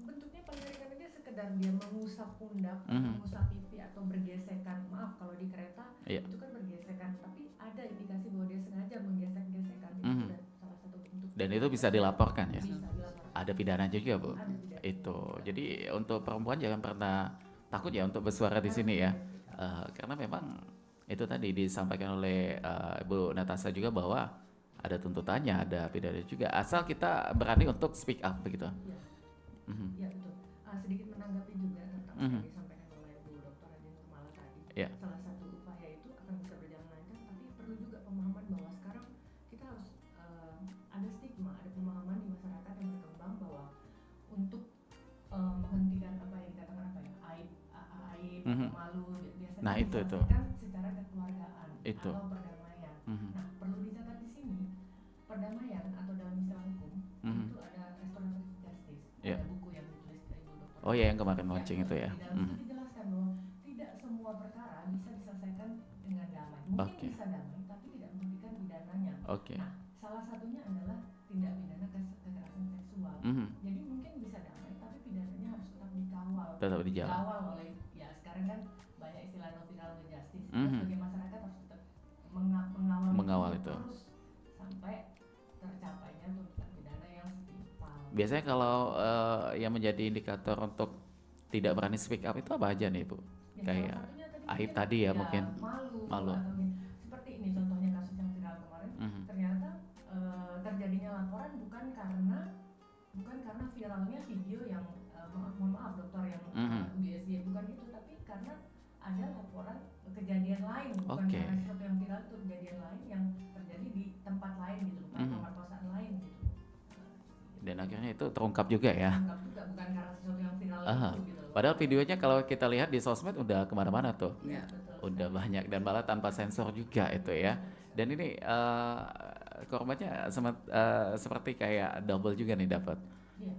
bentuknya pengerikan aja sekedar dia mengusap pundak,
Mhm.
mengusap pipi atau bergesekan. Maaf kalau di kereta
Iya.
itu kan bergesekan, tapi ada indikasi bahwa dia sengaja menggesek-gesekan. Itu
Mhm.
udah salah satu bentuk.
Dan itu bisa dilaporkan ya?
Bisa dilaporkan.
Ada pidana juga Bu?
Ada pidana.
Itu, jadi untuk perempuan jangan pernah takut ya untuk bersuara di sini ya. Karena memang itu tadi disampaikan oleh Ibu Natasha juga bahwa ada tuntutannya, ada pidana juga. Asal kita berani untuk speak up begitu.
Ya,
Mhm.
ya betul. Sedikit menanggapi juga tentang
Mhm.
yang disampaikan oleh Bu Dr. Adi Nurmala tadi.
Ya.
Salah satu upaya itu akan bisa berjalan lancar, tapi perlu juga pemahaman bahwa sekarang kita harus ada stigma, ada pemahaman di masyarakat yang berkembang bahwa untuk menghentikan apa yang dikatakan apa ya, aib
Mhm.
atau malu biasanya
Nah, itu.
diselesaikan secara kekeluargaan
Itu.
atau perdamaian.
Mhm.
Nah, perlu dicatat di sini perdamaian atau dalam istilah hukum
Mhm.
itu ada restoratif justice.
Iya.
Ada buku yang ditulis Ibu Dr.
Oh ya, yang kemarin launching itu ya.
Di dalam
Mhm.
itu dijelaskan bahwa tidak semua perkara bisa diselesaikan dengan damai. Mungkin
Oke.
bisa damai, tapi tidak menghentikan pidananya.
Oke.
Nah, salah satunya adalah tindak pidana kekerasan seksual.
Mhm.
Jadi mungkin bisa damai, tapi pidananya harus tetap dikawal.
Tetap di jalan.
Dikawal oleh, ya sekarang kan banyak istilah no final justice. Kita
Mhm.
sebagai masyarakat harus tetap
Mengawal itu.
terus sampai tercapainya tuntutan pidana yang setimpal.
Biasanya kalau yang menjadi indikator untuk tidak berani speak up itu apa aja nih Bu?
Ya,
Kayak
salah satunya
aib
mungkin
tadi ya mungkin.
malu. Atau seperti ini contohnya kasus yang viral kemarin.
Mhm.
Ternyata terjadinya laporan bukan karena viralnya video yang mohon maaf dokter yang
Mhm.
USG, bukan itu, tapi karena ada laporan kejadian lain, bukan
Oke.
karena sesuatu yang viral, itu kejadian lain yang terjadi di tempat lain gitu, bukan
Mhm.
pemerkosaan lain gitu.
Dan akhirnya itu terungkap juga ya.
Anggap juga bukan karena sesuatu yang viral
Aha.
itu gitu loh.
Padahal videonya kalau kita lihat di sosmed udah kemana-mana tuh.
Ya.
Betul.
Udah banyak dan malah tanpa sensor juga itu ya. Dan ini korbannya seperti kayak double juga nih dapat.
Iya.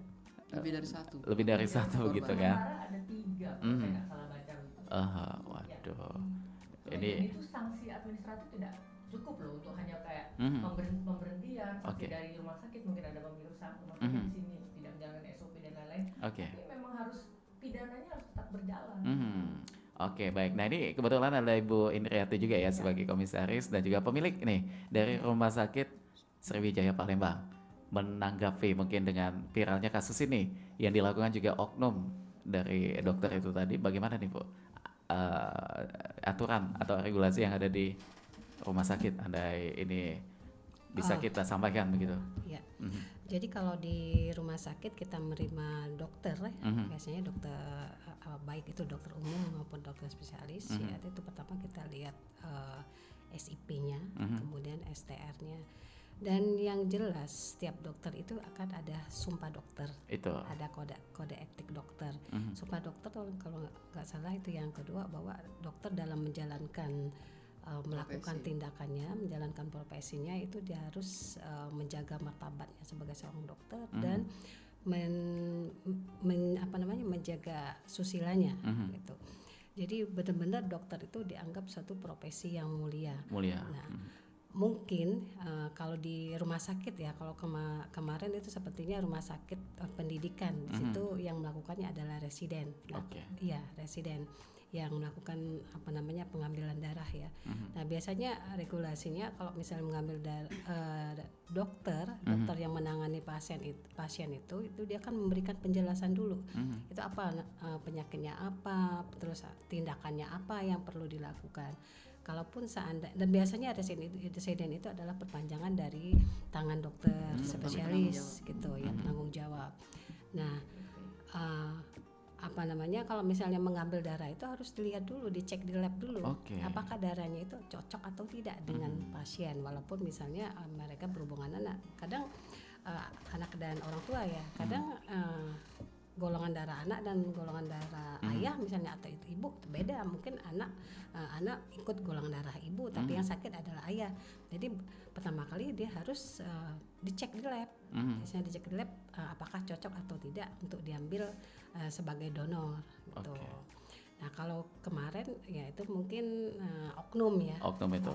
Lebih dari satu.
Lebih dari satu
korban.
begitu kan.
Sementara ada 3 kalau
Mhm.
saya nggak salah baca gitu.
Waduh.
Dan
Ini
itu sanksi administratif tidak cukup loh untuk hanya kayak
Mhm.
pemberhentian, sanksi
Oke.
dari rumah sakit, mungkin ada pemeriksaan rumah sakit
Mhm.
di sini tidak menjalankan SOP dan lain-lain.
oke.
Tapi memang harus pidananya harus tetap berjalan.
Mhm. Oke, baik. Nah, ini kebetulan ada Ibu Indriati juga ya sebagai komisaris dan juga pemilik nih dari Rumah Sakit Sriwijaya Palembang. Menanggapi mungkin dengan viralnya kasus ini yang dilakukan juga oknum dari dokter itu tadi, bagaimana nih Bu? Aturan atau regulasi yang ada di rumah sakit, Anda ini bisa kita sampaikan begitu?
Ya.
Mhm.
Jadi kalau di rumah sakit kita menerima dokter,
Mhm.
biasanya dokter baik itu dokter umum maupun dokter spesialis.
Mhm.
Ya, itu pertama kita lihat SIP-nya,
Mhm.
kemudian STR-nya, dan yang jelas setiap dokter itu akan ada sumpah dokter,
Itu.
ada kode etik dokter.
Mhm.
Sumpah dokter kalau nggak salah itu yang kedua, bahwa dokter dalam menjalankan melakukan
Profesi.
tindakannya, menjalankan profesinya itu dia harus menjaga martabatnya sebagai seorang dokter dan menjaga susilanya gitu. Jadi benar-benar dokter itu dianggap satu profesi yang mulia.
Mulia.
Nah, mungkin kalau di rumah sakit ya, kalau kemarin itu sepertinya rumah sakit pendidikan, di situ yang melakukannya adalah residen. Nah,
Oke.
iya, residen yang melakukan pengambilan darah ya. Nah, biasanya regulasinya kalau misalnya mengambil dokter yang menangani pasien itu dia akan memberikan penjelasan dulu. Itu apa penyakitnya apa, terus tindakannya apa yang perlu dilakukan. Kalaupun dan biasanya residen itu adalah perpanjangan dari tangan dokter spesialis gitu ya, penanggung jawab. Nah, kalau misalnya mengambil darah itu harus dilihat dulu, dicek di lab dulu,
Oke.
apakah darahnya itu cocok atau tidak dengan pasien, walaupun misalnya mereka berhubungan anak, kadang anak dan orang tua ya, kadang golongan darah anak dan golongan darah ayah misalnya atau itu ibu beda, mungkin anak ikut golongan darah ibu tapi yang sakit adalah ayah, jadi pertama kali dia harus dicek di lab, biasanya dicek di lab apakah cocok atau tidak untuk diambil sebagai donor gitu.
Oke.
Nah kalau kemarin ya itu mungkin oknum ya,
Oknum itu.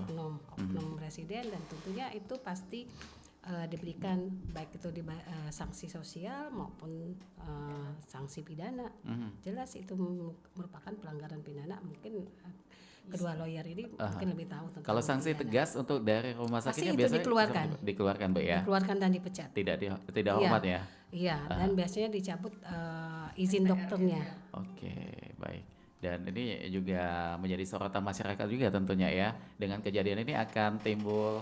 oknum residen, dan tentunya itu pasti diberikan baik itu sanksi sosial maupun sanksi pidana. Jelas itu merupakan pelanggaran pidana. Mungkin kedua lawyer ini mungkin lebih tahu tentang
Kalau sanksi
pidana.
tegas untuk dari rumah sakitnya
Pasti itu
biasanya
dikeluarkan,
Mbak ya.
dikeluarkan dan dipecat.
Tidak hormat ya.
Iya, dan biasanya dicabut izin dokternya.
Oke, baik. Dan ini juga menjadi sorotan masyarakat juga tentunya ya. Dengan kejadian ini akan timbul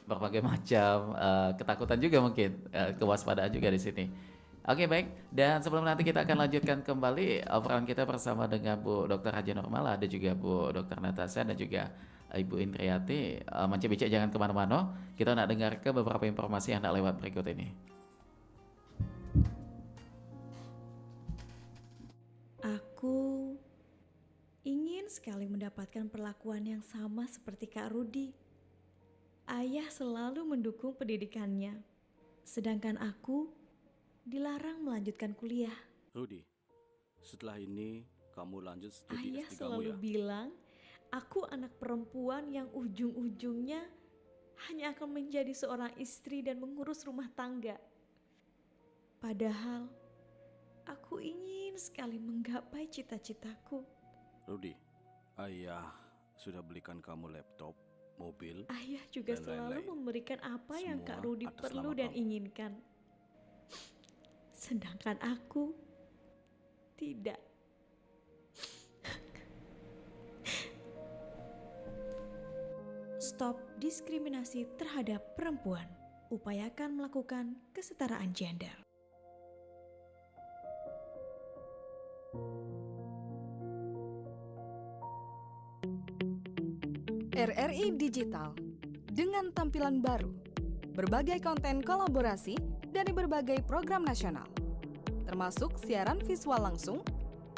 berbagai macam ketakutan juga mungkin, kewaspadaan juga di sini. Oke, baik. Dan sebelum nanti kita akan lanjutkan kembali obrolan kita bersama dengan Bu Dr. Haja Nurmala, ada juga Bu Dr. Natasha dan juga Ibu Indriati. Mance Bicek jangan kemana-mana. Kita nak dengar ke beberapa informasi yang nak lewat berikut ini.
Aku ingin sekali mendapatkan perlakuan yang sama seperti Kak Rudi. Ayah selalu mendukung pendidikannya, sedangkan aku dilarang melanjutkan kuliah.
Rudi, setelah ini kamu lanjut studi
Ayah
S3
selalu
ya?
bilang, aku anak perempuan yang ujung-ujungnya hanya akan menjadi seorang istri dan mengurus rumah tangga. Padahal, aku ingin sekali menggapai cita-citaku.
Rudi, ayah sudah belikan kamu laptop, mobil.
Ayah juga
dan
selalu
lain-lain.
memberikan apa yang
Semua
Kak Rudi
atas
perlu
nama
dan
kamu.
inginkan. Sedangkan aku tidak. Stop diskriminasi terhadap perempuan. Upayakan melakukan kesetaraan gender.
RRI Digital dengan tampilan baru, berbagai konten kolaborasi dari berbagai program nasional, termasuk siaran visual langsung,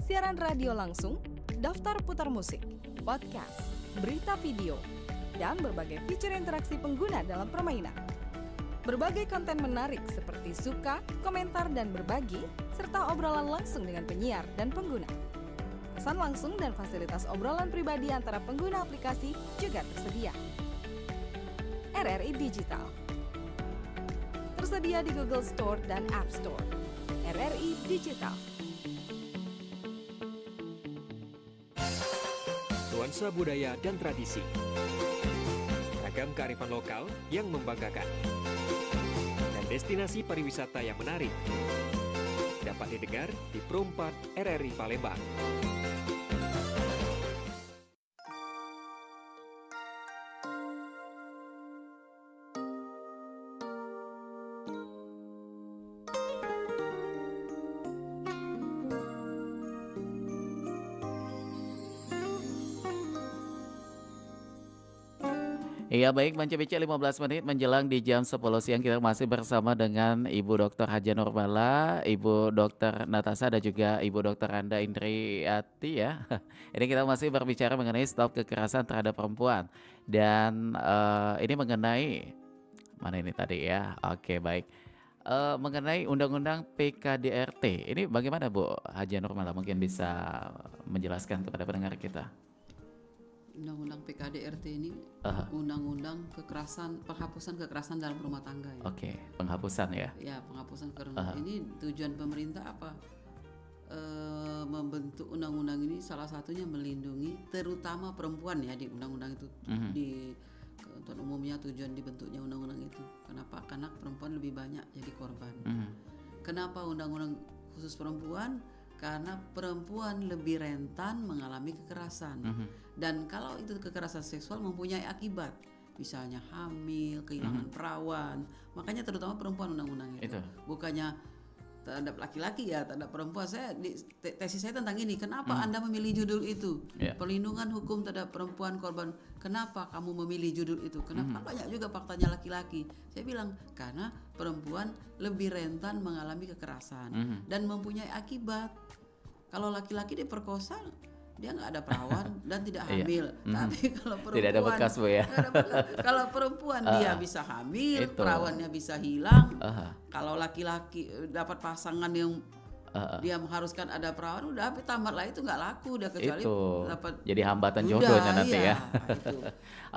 siaran radio langsung, daftar putar musik, podcast, berita video, dan berbagai fitur interaksi pengguna dalam permainan. Berbagai konten menarik seperti suka, komentar, dan berbagi, serta obrolan langsung dengan penyiar dan pengguna. Pesan langsung dan fasilitas obrolan pribadi antara pengguna aplikasi juga tersedia. RRI Digital tersedia di Google Store dan App Store. RRI Digital.
Nuansa budaya dan tradisi. Ragam kearifan lokal yang membanggakan. Dan destinasi pariwisata yang menarik. Dapat didengar di Pro 4 RRI Palembang.
Iya baik, Mance Bicek 15 menit menjelang di jam 10 siang kita masih bersama dengan Ibu Dr. Haja Nurmala, Ibu Dr. Natasha dan juga Ibu Dr. Randa Indriati ya. Ini kita masih berbicara mengenai stop kekerasan terhadap perempuan dan ini mengenai mana ini tadi ya. Oke baik. Mengenai Undang-Undang PKDRT, ini bagaimana Bu Haja Nurmala mungkin bisa menjelaskan kepada pendengar kita?
Undang-Undang PKDRT ini undang-undang penghapusan kekerasan dalam rumah tangga ya.
Oke, penghapusan ya.
Ya, penghapusan kekerasan. Ini tujuan pemerintah apa? Membentuk undang-undang ini salah satunya melindungi terutama perempuan ya di undang-undang itu. Di ketentuan umumnya tujuan dibentuknya undang-undang itu. Kenapa? Karena perempuan lebih banyak jadi korban. Kenapa undang-undang khusus perempuan? Karena perempuan lebih rentan mengalami kekerasan. Dan kalau itu kekerasan seksual mempunyai akibat, misalnya hamil, kehilangan perawan. Makanya terutama perempuan undang-undang itu. Bukannya terhadap laki-laki ya, terhadap perempuan. Tesis saya tentang ini. Kenapa Anda memilih judul itu? Perlindungan hukum terhadap perempuan korban. Kenapa kamu memilih judul itu? Kenapa banyak juga faktanya laki-laki? Saya bilang karena perempuan lebih rentan mengalami kekerasan dan mempunyai akibat. Kalau laki-laki diperkosa, dia nggak ada perawan dan tidak hamil. Tapi kalau perempuan
tidak ada bekas Bu ya.
Kalau perempuan dia bisa hamil, perawannya bisa hilang. Kalau laki-laki dapat pasangan yang Dia mengharuskan ada perawan, udah tamat lah itu nggak laku udah, kecuali
Itu
dapat
jadi hambatan
udah,
jodohnya nanti
iya,
ya.
itu.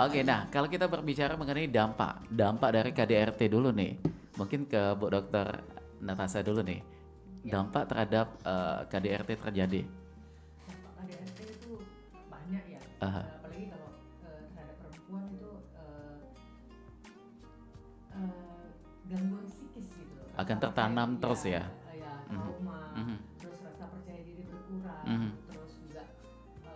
Oke, nah kalau kita berbicara mengenai dampak dari KDRT dulu nih, mungkin ke Bu Dokter Natasha dulu nih, dampak terhadap KDRT terjadi.
Dampak KDRT itu banyak ya, apalagi kalau terhadap perempuan itu gangguan psikis gitu loh.
Akan tertanam terus ya.
Trauma, terus rasa percaya diri berkurang, terus juga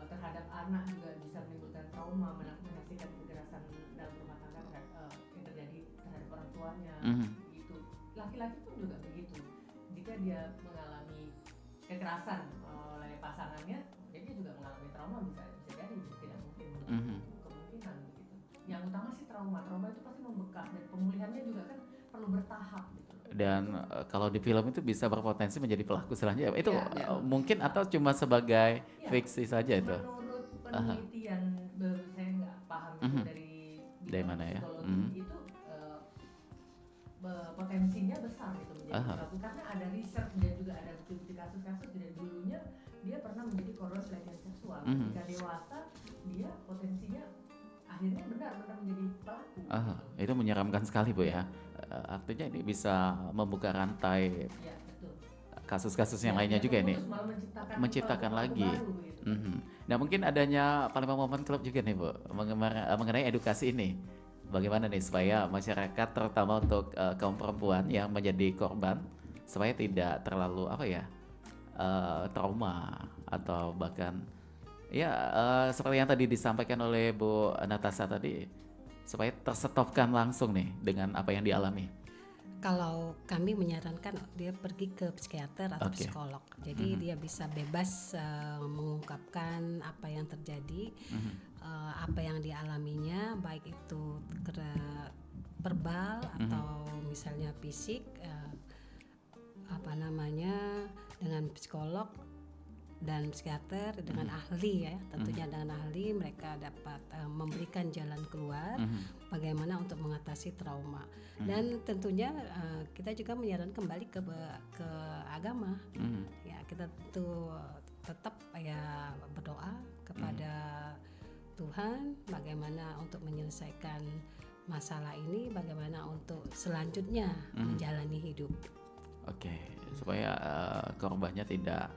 terhadap anak juga bisa menimbulkan trauma, menyaksikan kekerasan dalam rumah tangga yang terjadi terhadap orang tuanya, gitu. Laki-laki pun juga begitu. Jika dia mengalami kekerasan oleh pasangannya, dia juga mengalami trauma, bisa jadi tidak mungkin kemungkinan begitu. Yang utama sih trauma itu pasti membekas dan pemulihannya juga kan perlu bertahap gitu.
Dan kalau di film itu bisa berpotensi menjadi pelaku selanjutnya. Itu mungkin atau cuma sebagai fiksi saja itu?
Menurut penelitian, saya nggak paham dari
mana ya?
Itu potensinya besar itu menjadi pelaku, karena ada research dan juga ada bukti kasus-kasus dari dulunya dia pernah menjadi korban pelecehan seksual. Ketika dewasa dia potensinya akhirnya benar-benar menjadi pelaku.
Itu menyeramkan sekali Bu ya. Artinya ini bisa membuka rantai kasus-kasus yang lainnya juga nih, menciptakan lagi. Nah mungkin adanya Palembang Women Club juga nih Bu, mengenai edukasi ini. Bagaimana nih supaya masyarakat terutama untuk kaum perempuan yang menjadi korban supaya tidak terlalu trauma atau bahkan seperti yang tadi disampaikan oleh Bu Natasha tadi, supaya tersetopkan langsung nih dengan apa yang dialami.
Kalau kami menyarankan dia pergi ke psikiater atau psikolog, jadi dia bisa bebas mengungkapkan apa yang terjadi, apa yang dialaminya, baik itu verbal atau misalnya fisik, dengan psikolog dan psikiater, dengan ahli ya, tentunya dengan ahli mereka dapat memberikan jalan keluar bagaimana untuk mengatasi trauma. Dan tentunya kita juga menyarankan kembali ke agama. Ya, kita tuh tetap ya berdoa kepada Tuhan bagaimana untuk menyelesaikan masalah ini, bagaimana untuk selanjutnya menjalani hidup.
Supaya korbannya tidak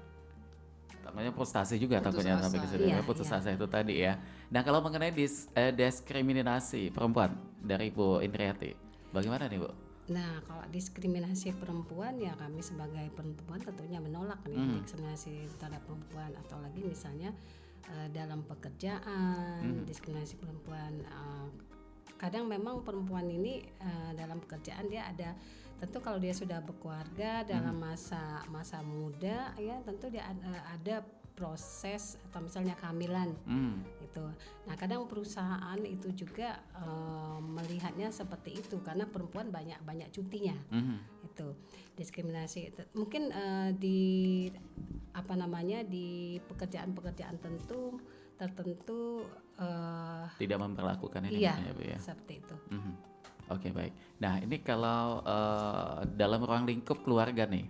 namanya frustasi juga, takutnya sampai ke situ putus asa itu tadi ya. Nah kalau mengenai diskriminasi perempuan dari Bu Indriati, bagaimana nih Bu?
Nah kalau diskriminasi perempuan ya kami sebagai perempuan tentunya menolak nih diskriminasi terhadap perempuan, atau lagi misalnya dalam pekerjaan, diskriminasi perempuan. Kadang memang perempuan ini dalam pekerjaan dia ada, tentu kalau dia sudah berkeluarga dalam masa muda ya tentu dia ada proses atau misalnya kehamilan gitu. Nah kadang perusahaan itu juga melihatnya seperti itu karena perempuan banyak cutinya. Itu diskriminasi mungkin di di pekerjaan tertentu
tidak memperlakukan ini
ya,
Bu ya.
Seperti itu.
Oke, baik. Nah ini kalau dalam ruang lingkup keluarga nih,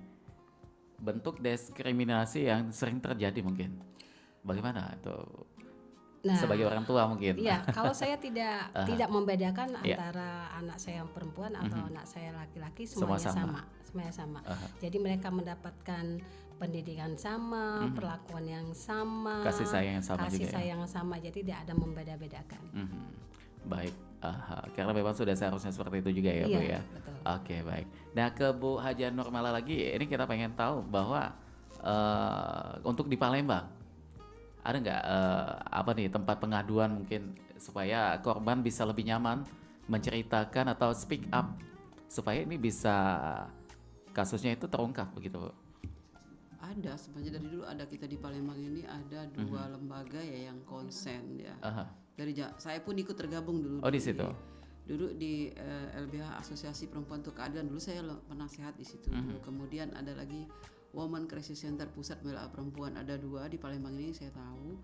bentuk diskriminasi yang sering terjadi mungkin bagaimana itu? Sebagai orang tua mungkin.
Iya, kalau saya tidak membedakan antara anak saya yang perempuan atau anak saya laki-laki, semuanya sama. Jadi mereka mendapatkan pendidikan sama, perlakuan yang sama,
kasih sayang yang sama,
jadi tidak ada membeda-bedakan.
Baik, karena memang sudah seharusnya seperti itu juga ya Bu ya.
Betul.
Oke, baik. Nah ke Bu Haja Nurmala lagi, ini kita pengen tahu bahwa untuk di Palembang ada nggak tempat pengaduan mungkin supaya korban bisa lebih nyaman menceritakan atau speak up supaya ini bisa kasusnya itu terungkap begitu Bu?
Ada sebenarnya dari dulu ada, kita di Palembang ini ada 2 lembaga ya yang konsen ya. Saya pun ikut tergabung dulu.
Di situ.
Dulu di LBH Asosiasi Perempuan untuk Keadilan, dulu saya penasehat di situ. Kemudian ada lagi Women Crisis Center Pusat Pembela Perempuan ada 2 di Palembang ini saya tahu.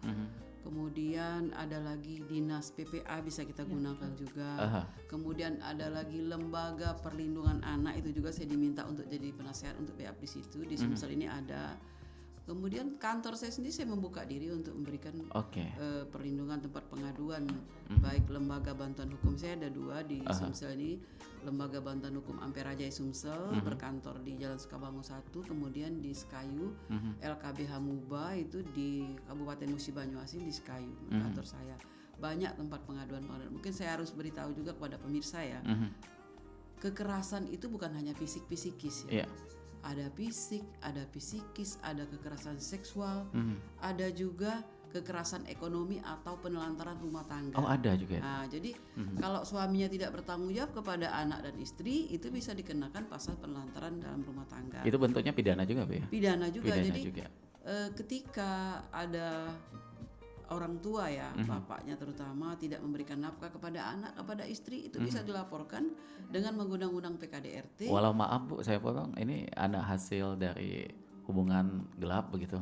Kemudian ada lagi dinas PPA bisa kita gunakan juga. Kemudian ada lagi lembaga perlindungan anak, itu juga saya diminta untuk jadi penasehat untuk backup di situ. Di Sumsel ini ada. Kemudian kantor saya sendiri saya membuka diri untuk memberikan perlindungan tempat pengaduan, baik lembaga bantuan hukum saya ada 2 di Sumsel ini, lembaga bantuan hukum Ampera Jaya Sumsel berkantor di Jalan Sukabangun 1, kemudian di Sekayu, LKBH Muba itu di Kabupaten Musi Banyuasin di Sekayu kantor saya. Banyak tempat pengaduan. Mungkin saya harus beritahu juga kepada pemirsa ya, kekerasan itu bukan hanya fisik-fisikis ya. Ada fisik, ada psikis, ada kekerasan seksual, ada juga kekerasan ekonomi atau penelantaran rumah tangga.
Oh, ada juga.
Nah, jadi kalau suaminya tidak bertanggung jawab kepada anak dan istri, itu bisa dikenakan pasal penelantaran dalam rumah tangga.
Itu bentuknya pidana juga, Bu ya?
Pidana juga.
Pidana
jadi
juga.
Ketika ada orang tua ya, bapaknya terutama tidak memberikan nafkah kepada anak, kepada istri, itu bisa dilaporkan dengan mengundang-undang PKDRT.
Walau maaf Bu, saya potong, ini anak hasil dari hubungan gelap begitu.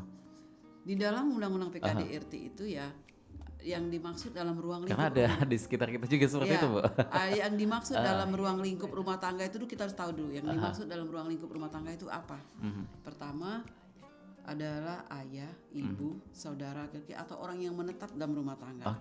Di dalam undang-undang PKDRT itu ya, yang dimaksud dalam ruang lingkup.
Karena ada di sekitar kita juga seperti itu, Bu.
Yang dimaksud dalam ruang lingkup rumah tangga itu kita harus tahu dulu. Yang dimaksud dalam ruang lingkup rumah tangga itu apa? Pertama adalah ayah, ibu, saudara, kakek atau orang yang menetap dalam rumah tangga.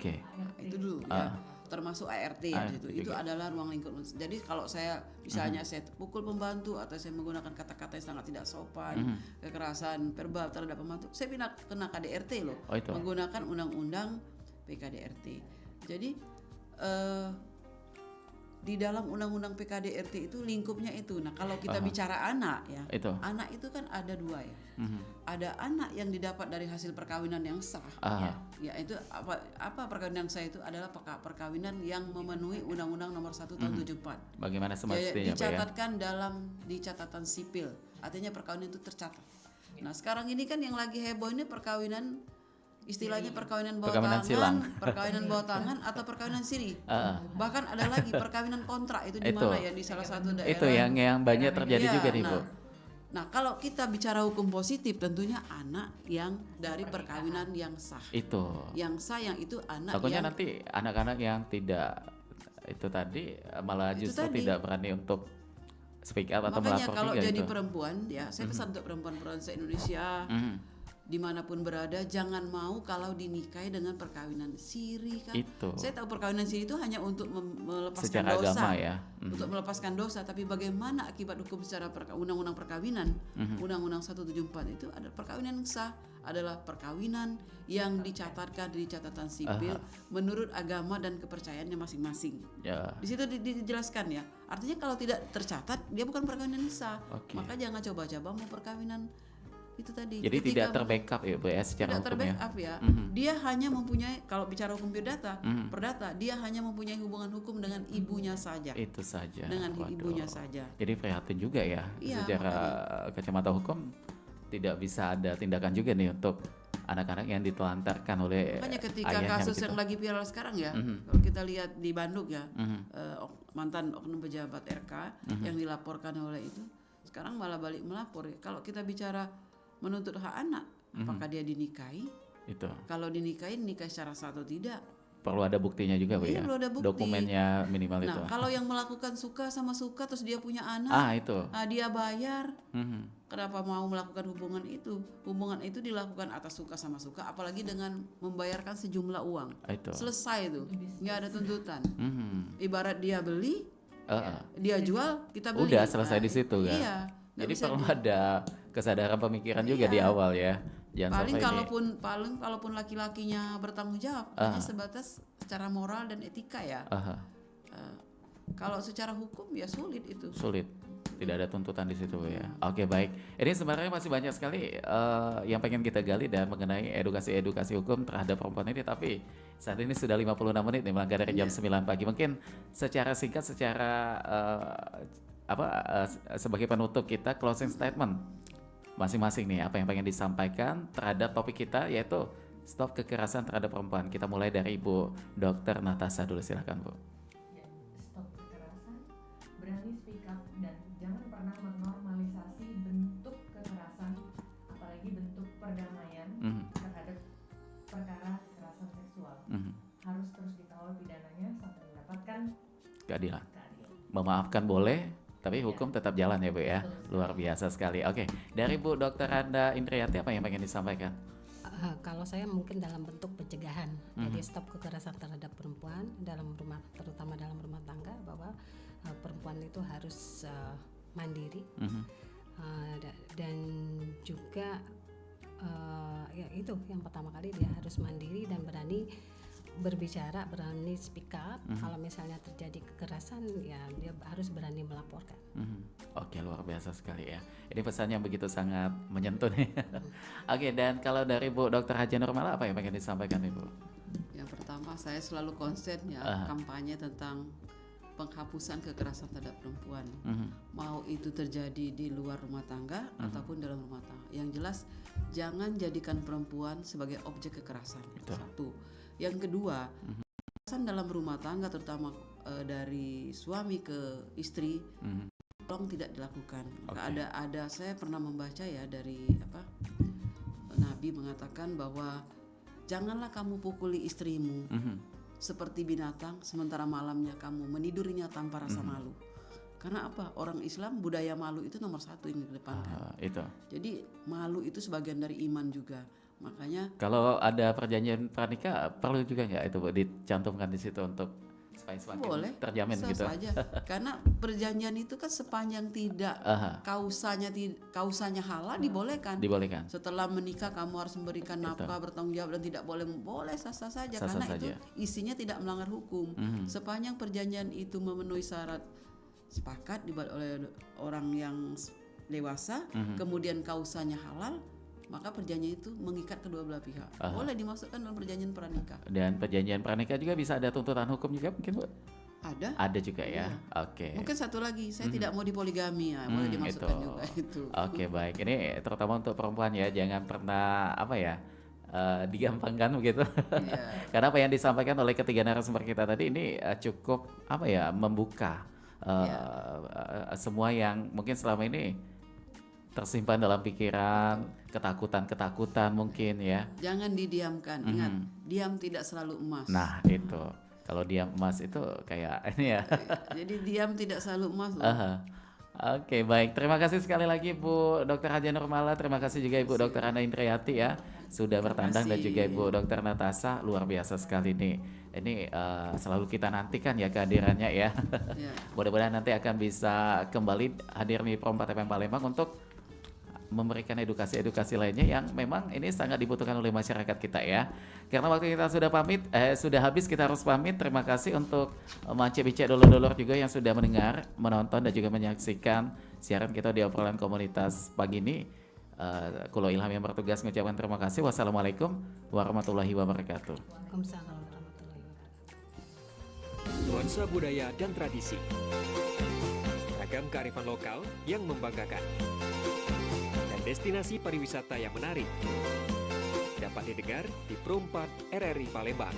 Itu dulu ya. Termasuk ART ya situ. Itu adalah ruang lingkup. Jadi kalau saya misalnya saya pukul pembantu atau saya menggunakan kata-kata yang sangat tidak sopan, kekerasan verbal terhadap pembantu, saya kena KDRT loh. Menggunakan undang-undang PKDRT. Jadi di dalam undang-undang PKDRT itu lingkupnya itu. Nah, kalau kita bicara anak ya, anak itu kan ada 2 ya. Ada anak yang didapat dari hasil perkawinan yang sah. Ya, itu apa perkawinan yang sah itu adalah perkawinan yang memenuhi Undang-Undang Nomor 1 Tahun 74.
Bagaimana semestinya, Pak ya?
Dicatatkan di catatan sipil. Artinya perkawinan itu tercatat. Nah, sekarang ini kan yang lagi heboh ini perkawinan, istilahnya perkawinan bawah tangan, perkawinan bawah tangan atau perkawinan siri. Bahkan ada lagi perkawinan kontrak itu di mana ya, di salah satu daerah.
Itu yang banyak terjadi juga nih, Bu.
Nah, kalau kita bicara hukum positif tentunya anak yang dari perkawinan yang sah. Yang sah yang itu anak.
Takutnya nanti anak-anak yang tidak itu tadi malah justru tidak berani untuk speak up atau melapor.
Makanya kalau jadi perempuan ya, saya pesan untuk perempuan-perempuan se-Indonesia dimanapun berada, jangan mau kalau dinikahi dengan perkawinan siri kan. Saya tahu perkawinan siri itu hanya untuk melepaskan
secara
dosa,
agama ya.
Untuk melepaskan dosa. Tapi bagaimana akibat hukum secara undang-undang perkawinan? Undang-undang 174 itu ada perkawinan yang sah, adalah perkawinan yang dicatatkan di catatan sipil menurut agama dan kepercayaannya masing-masing. Di situ dijelaskan ya. Artinya kalau tidak tercatat dia bukan perkawinan yang sah. Maka jangan coba-coba mau perkawinan itu tadi.
Jadi tidak terbackup ya, Bu ya, secara hukum ya.
Terbackup ya. Dia hanya mempunyai, kalau bicara hukum perdata, dia hanya mempunyai hubungan hukum dengan ibunya saja.
Itu saja.
Dengan ibunya saja.
Jadi prihatin juga ya, secara kacamata hukum tidak bisa ada tindakan juga nih untuk anak-anak yang ditelantarkan oleh
makanya ketika kasus yang lagi viral sekarang ya, kalau kita lihat di Bandung ya, mantan oknum pejabat RK yang dilaporkan oleh itu, sekarang malah balik melapor ya. Kalau kita bicara menuntut hak anak, apakah dia dinikahi? Kalau dinikahi, nikah secara sah atau tidak?
Perlu ada buktinya juga, Bu ya.
Perlu ada bukti.
Dokumennya minimal itu.
Nah, kalau yang melakukan suka sama suka terus dia punya anak, dia bayar. Kenapa mau melakukan hubungan itu? Hubungan itu dilakukan atas suka sama suka, apalagi dengan membayarkan sejumlah uang. Selesai itu, nggak ada tuntutan. Ibarat dia beli, dia jual, kita beli.
Udah selesai di situ kan.
Iya.
Jadi perlu ada kesadaran pemikiran juga di awal ya. Jangan
kalaupun laki-lakinya bertanggung jawab, hanya sebatas secara moral dan etika ya. Kalau secara hukum ya sulit itu.
Sulit. Tidak ada tuntutan di situ ya. Oke, baik. Ini sebenarnya masih banyak sekali yang pengen kita gali dan mengenai edukasi hukum terhadap perempuan ini, tapi saat ini sudah 56 menit nih melanggar dari jam 9 pagi. Mungkin secara singkat, sebagai penutup kita closing statement masing-masing nih, apa yang pengen disampaikan terhadap topik kita yaitu stop kekerasan terhadap perempuan. Kita mulai dari Ibu Dr. Natasha dulu, silakan Bu.
Stop kekerasan, berani speak up dan jangan pernah menormalisasi bentuk kekerasan
memaafkan boleh, tapi hukum tetap jalan ya Bu ya. Luar biasa sekali. Oke, dari Bu Dr. Anda Indriati apa yang pengen disampaikan?
Kalau saya mungkin dalam bentuk pencegahan, jadi stop kekerasan terhadap perempuan dalam rumah, terutama dalam rumah tangga, bahwa perempuan itu harus mandiri dan juga ya itu yang pertama kali dia harus mandiri dan berani berbicara, berani speak up. Kalau misalnya terjadi kekerasan, ya dia harus berani melaporkan.
Oke, luar biasa sekali ya. Ini pesan yang begitu sangat menyentuh nih. Oke, dan kalau dari Bu Dr. Haja Nurmala apa yang pengen disampaikan Ibu?
Yang pertama, saya selalu konsen ya kampanye tentang penghapusan kekerasan terhadap perempuan. Mau itu terjadi di luar rumah tangga ataupun dalam rumah tangga. Yang jelas jangan jadikan perempuan sebagai objek kekerasan. Satu. Yang kedua, kekerasan dalam rumah tangga terutama dari suami ke istri tolong tidak dilakukan. Ada saya pernah membaca ya dari Nabi mengatakan bahwa janganlah kamu pukuli istrimu seperti binatang, sementara malamnya kamu menidurinya tanpa rasa malu. Karena apa? Orang Islam budaya malu itu nomor 1 yang dikedepankan. Jadi malu itu sebagian dari iman juga. Makanya
kalau ada perjanjian pranikah perlu juga nggak itu Bu dicantumkan di situ untuk supaya semakin
boleh,
terjamin gitu.
saja. Karena perjanjian itu kan sepanjang tidak kausanya halal dibolehkan. Setelah menikah kamu harus memberikan nafkah, bertanggung jawab dan tidak boleh sah-sah saja karena itu isinya tidak melanggar hukum. Sepanjang perjanjian itu memenuhi syarat sepakat dibuat oleh orang yang dewasa, kemudian kausanya halal, maka perjanjian itu mengikat kedua belah pihak. Boleh dimasukkan dalam perjanjian pranikah.
Dan perjanjian pranikah juga bisa ada tuntutan hukum juga mungkin Bu?
Ada
juga ya. Oke.
Mungkin satu lagi, saya tidak mau dipoligami ya, boleh dimasukkan juga itu.
Oke, baik. Ini terutama untuk perempuan ya, jangan pernah digampangkan begitu. Karena apa yang disampaikan oleh ketiga narasumber kita tadi ini cukup membuka semua yang mungkin selama ini tersimpan dalam pikiran, ketakutan mungkin ya.
Jangan didiamkan. Ingat, diam tidak selalu emas.
Nah, itu. Kalau diam emas itu kayak ini ya.
Jadi diam tidak selalu emas loh.
Oke, baik. Terima kasih sekali lagi Bu Dr. Haja Nurmala. Terima kasih juga Ibu Dr. Anda Indriati ya sudah bertandang, dan juga Ibu Dr. Natasha. Luar biasa sekali nih. Ini selalu kita nantikan ya kehadirannya ya. Mudah-mudahan nanti akan bisa kembali hadir di Pro 4 FM Palembang untuk memberikan edukasi-edukasi lainnya yang memang ini sangat dibutuhkan oleh masyarakat kita ya. Karena waktu kita sudah habis, kita harus pamit. Terima kasih untuk Mace-Bice Dulur-Dulur juga yang sudah mendengar, menonton dan juga menyaksikan siaran kita di obrolan komunitas pagi ini. Kulo Ilham yang bertugas mengucapkan terima kasih. Wassalamualaikum warahmatullahi wabarakatuh.
Waalaikumsalam warahmatullahi wabarakatuh.
Nuansa budaya dan tradisi, ragam kearifan lokal yang membanggakan, dan destinasi pariwisata yang menarik dapat didengar di Pro 4 RRI Palembang.